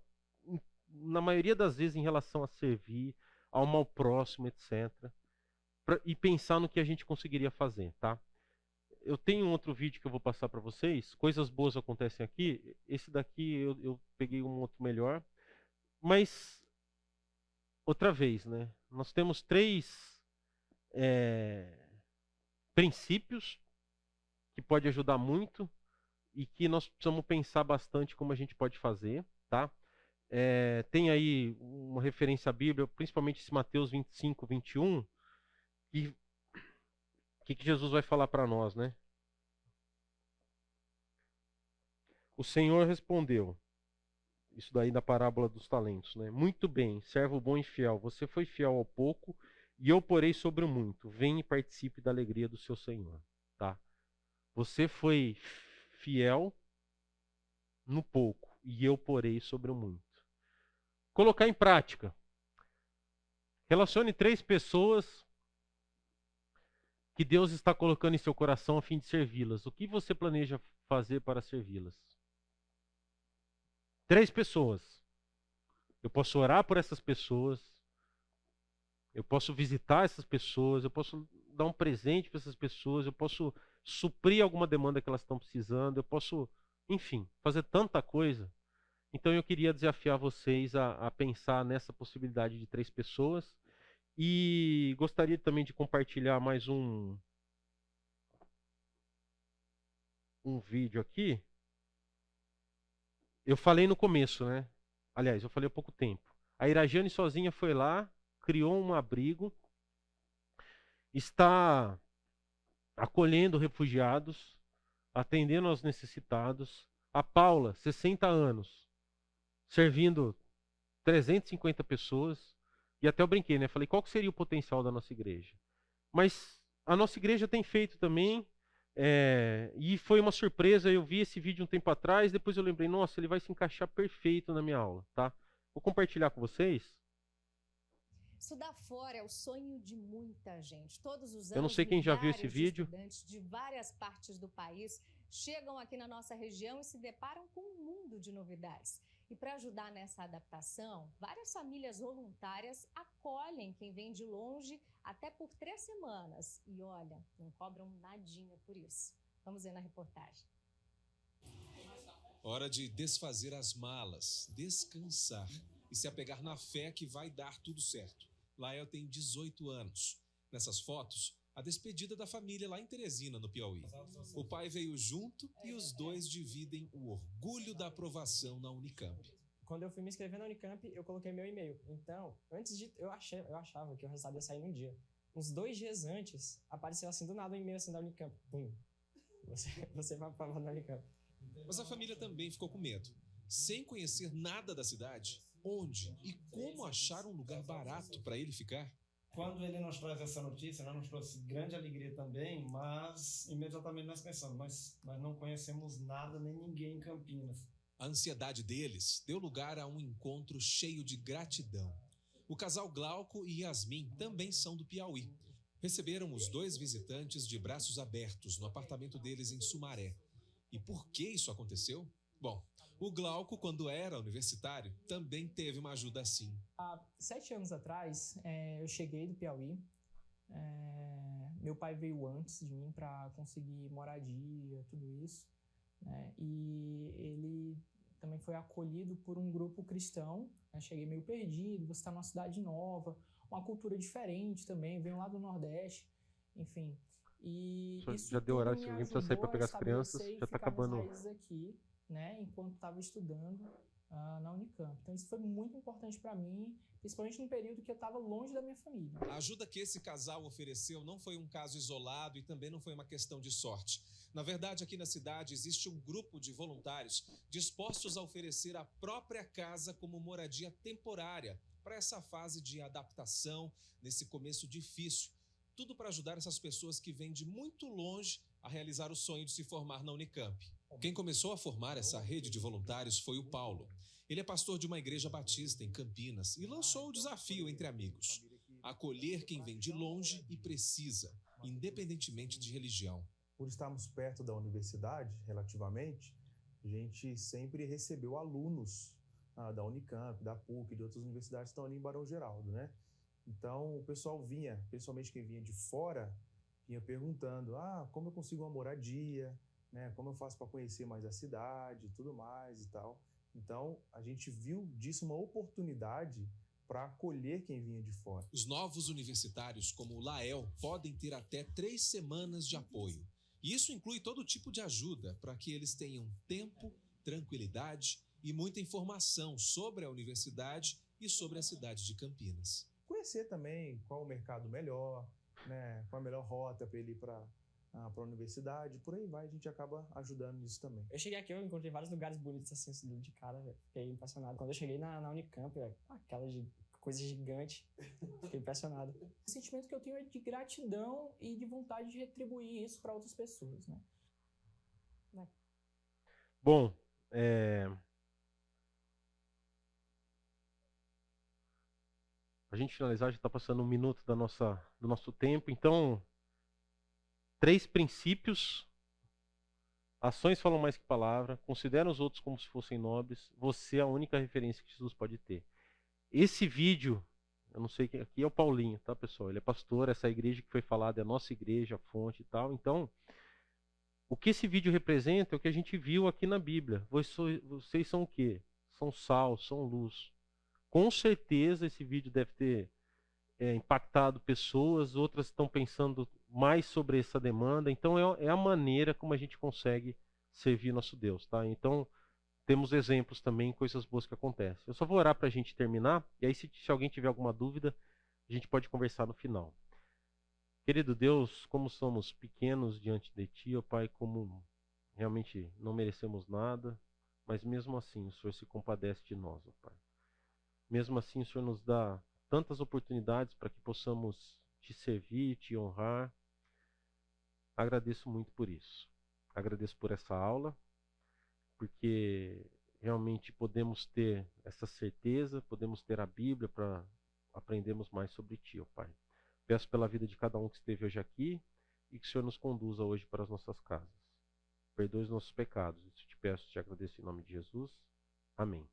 [SPEAKER 1] na maioria das vezes, em relação a servir, ao mal próximo, etc. E pensar no que a gente conseguiria fazer, tá? Eu tenho um outro vídeo que eu vou passar para vocês. Coisas boas acontecem aqui. Esse daqui eu peguei um outro melhor. Mas, outra vez, né? Nós temos 3 princípios que pode ajudar muito e que nós precisamos pensar bastante como a gente pode fazer, tá? Tem aí uma referência à Bíblia, principalmente esse Mateus 25, 21, e o que Jesus vai falar para nós, né? O Senhor respondeu, isso daí da parábola dos talentos, né? Muito bem, servo bom e fiel, você foi fiel ao pouco e eu porei sobre o muito. Venha e participe da alegria do seu Senhor, tá? Você foi fiel no pouco e eu porei sobre o muito. Colocar em prática. Relacione 3 pessoas que Deus está colocando em seu coração a fim de servi-las. O que você planeja fazer para servi-las? 3 pessoas. Eu posso orar por essas pessoas. Eu posso visitar essas pessoas. Eu posso dar um presente para essas pessoas. Eu posso suprir alguma demanda que elas estão precisando. Eu posso, enfim, fazer tanta coisa. Então eu queria desafiar vocês a pensar nessa possibilidade de 3 pessoas. E gostaria também de compartilhar mais um vídeo aqui. Eu falei no começo, né? Aliás, eu falei há pouco tempo. A Irajane sozinha foi lá, criou um abrigo, está acolhendo refugiados, atendendo aos necessitados. A Paula, 60 anos, servindo 350 pessoas. E até eu brinquei, né? Falei, qual que seria o potencial da nossa igreja? Mas a nossa igreja tem feito também, e foi uma surpresa, eu vi esse vídeo um tempo atrás, depois eu lembrei, nossa, ele vai se encaixar perfeito na minha aula, tá? Vou compartilhar com vocês.
[SPEAKER 5] Estudar fora é o sonho de muita gente. Todos os anos,
[SPEAKER 1] eu não sei quem já viu esse vídeo.
[SPEAKER 5] Estudantes de várias partes do país chegam aqui na nossa região e se deparam com um mundo de novidades. E para ajudar nessa adaptação, várias famílias voluntárias acolhem quem vem de longe até por 3 semanas. E olha, não cobram nadinha por isso. Vamos ver na reportagem.
[SPEAKER 6] Hora de desfazer as malas, descansar e se apegar na fé que vai dar tudo certo. Lael tem 18 anos. Nessas fotos, a despedida da família lá em Teresina, no Piauí. O pai veio junto e os dois dividem o orgulho da aprovação na Unicamp.
[SPEAKER 7] Quando eu fui me inscrever na Unicamp, eu coloquei meu e-mail. Então, eu achava que o resultado ia sair num dia. Uns 2 dias antes, apareceu assim do nada um e-mail assim da Unicamp. Pum. Você vai aprovado na Unicamp.
[SPEAKER 6] Mas a família também ficou com medo. Sem conhecer nada da cidade, onde e como achar um lugar barato para ele ficar?
[SPEAKER 8] Quando ele nos traz essa notícia, nos trouxe grande alegria também, mas imediatamente nós pensamos, nós não conhecemos nada nem ninguém em Campinas.
[SPEAKER 6] A ansiedade deles deu lugar a um encontro cheio de gratidão. O casal Glauco e Yasmin também são do Piauí. Receberam os 2 visitantes de braços abertos no apartamento deles em Sumaré. E por que isso aconteceu? Bom, o Glauco, quando era universitário, também teve uma ajuda assim.
[SPEAKER 7] Há 7 anos atrás, eu cheguei do Piauí. Meu pai veio antes de mim para conseguir moradia, tudo isso. E ele também foi acolhido por um grupo cristão. Cheguei meio perdido, você está numa cidade nova, uma cultura diferente também, venho lá do Nordeste, enfim. E isso
[SPEAKER 1] já deu horário, se alguém precisa sair para pegar as crianças, já está acabando.
[SPEAKER 7] Aqui, né, enquanto estava estudando na Unicamp. Então isso foi muito importante para mim, principalmente no período que eu estava longe da minha família.
[SPEAKER 6] A ajuda que esse casal ofereceu não foi um caso isolado e também não foi uma questão de sorte. Na verdade, aqui na cidade existe um grupo de voluntários dispostos a oferecer a própria casa como moradia temporária para essa fase de adaptação, nesse começo difícil. Tudo para ajudar essas pessoas que vêm de muito longe a realizar o sonho de se formar na Unicamp. Quem começou a formar essa rede de voluntários foi o Paulo. Ele é pastor de uma igreja batista em Campinas e lançou o desafio entre amigos: acolher quem vem de longe e precisa, independentemente de religião.
[SPEAKER 9] Por estarmos perto da universidade, relativamente, a gente sempre recebeu alunos da Unicamp, da PUC, de outras universidades que estão ali em Barão Geraldo, né? Então, o pessoal vinha, principalmente quem vinha de fora, vinha perguntando, como eu consigo uma moradia, né? Como eu faço para conhecer mais a cidade e tudo mais e tal. Então, a gente viu disso uma oportunidade para acolher quem vinha de fora.
[SPEAKER 6] Os novos universitários, como o Lael, podem ter até 3 semanas de apoio. E isso inclui todo tipo de ajuda para que eles tenham tempo, tranquilidade e muita informação sobre a universidade e sobre a cidade de Campinas.
[SPEAKER 9] Conhecer também qual o mercado melhor, né? Qual a melhor rota para ele ir para a universidade, por aí vai, a gente acaba ajudando nisso também.
[SPEAKER 7] Eu cheguei aqui, eu encontrei vários lugares bonitos assim, de cara, véio. Fiquei impressionado. Quando eu cheguei na Unicamp, véio, aquela coisa gigante, fiquei impressionado. O sentimento que eu tenho é de gratidão e de vontade de retribuir isso para outras pessoas, né?
[SPEAKER 1] Bom, a gente finalizar, já está passando 1 minuto do nosso tempo, então 3 princípios: ações falam mais que palavra, considera os outros como se fossem nobres, você é a única referência que Jesus pode ter. Esse vídeo, eu não sei quem aqui é o Paulinho, tá, pessoal? Ele é pastor, essa igreja que foi falada é a nossa igreja, a fonte e tal. Então, o que esse vídeo representa é o que a gente viu aqui na Bíblia. Vocês são o quê? São sal, são luz. Com certeza esse vídeo deve ter impactado pessoas, outras estão pensando mais sobre essa demanda. Então é a maneira como a gente consegue servir nosso Deus, tá? Então temos exemplos também, coisas boas que acontecem. Eu só vou orar para a gente terminar, e aí se alguém tiver alguma dúvida, a gente pode conversar no final. Querido Deus, como somos pequenos diante de Ti, ó Pai, como realmente não merecemos nada, mas mesmo assim o Senhor se compadece de nós, ó Pai. Mesmo assim o Senhor nos dá tantas oportunidades para que possamos Te servir, Te honrar. Agradeço muito por isso. Agradeço por essa aula, porque realmente podemos ter essa certeza, podemos ter a Bíblia para aprendermos mais sobre Ti, ó Pai. Peço pela vida de cada um que esteve hoje aqui e que o Senhor nos conduza hoje para as nossas casas. Perdoe os nossos pecados. Isso te peço, te agradeço em nome de Jesus. Amém.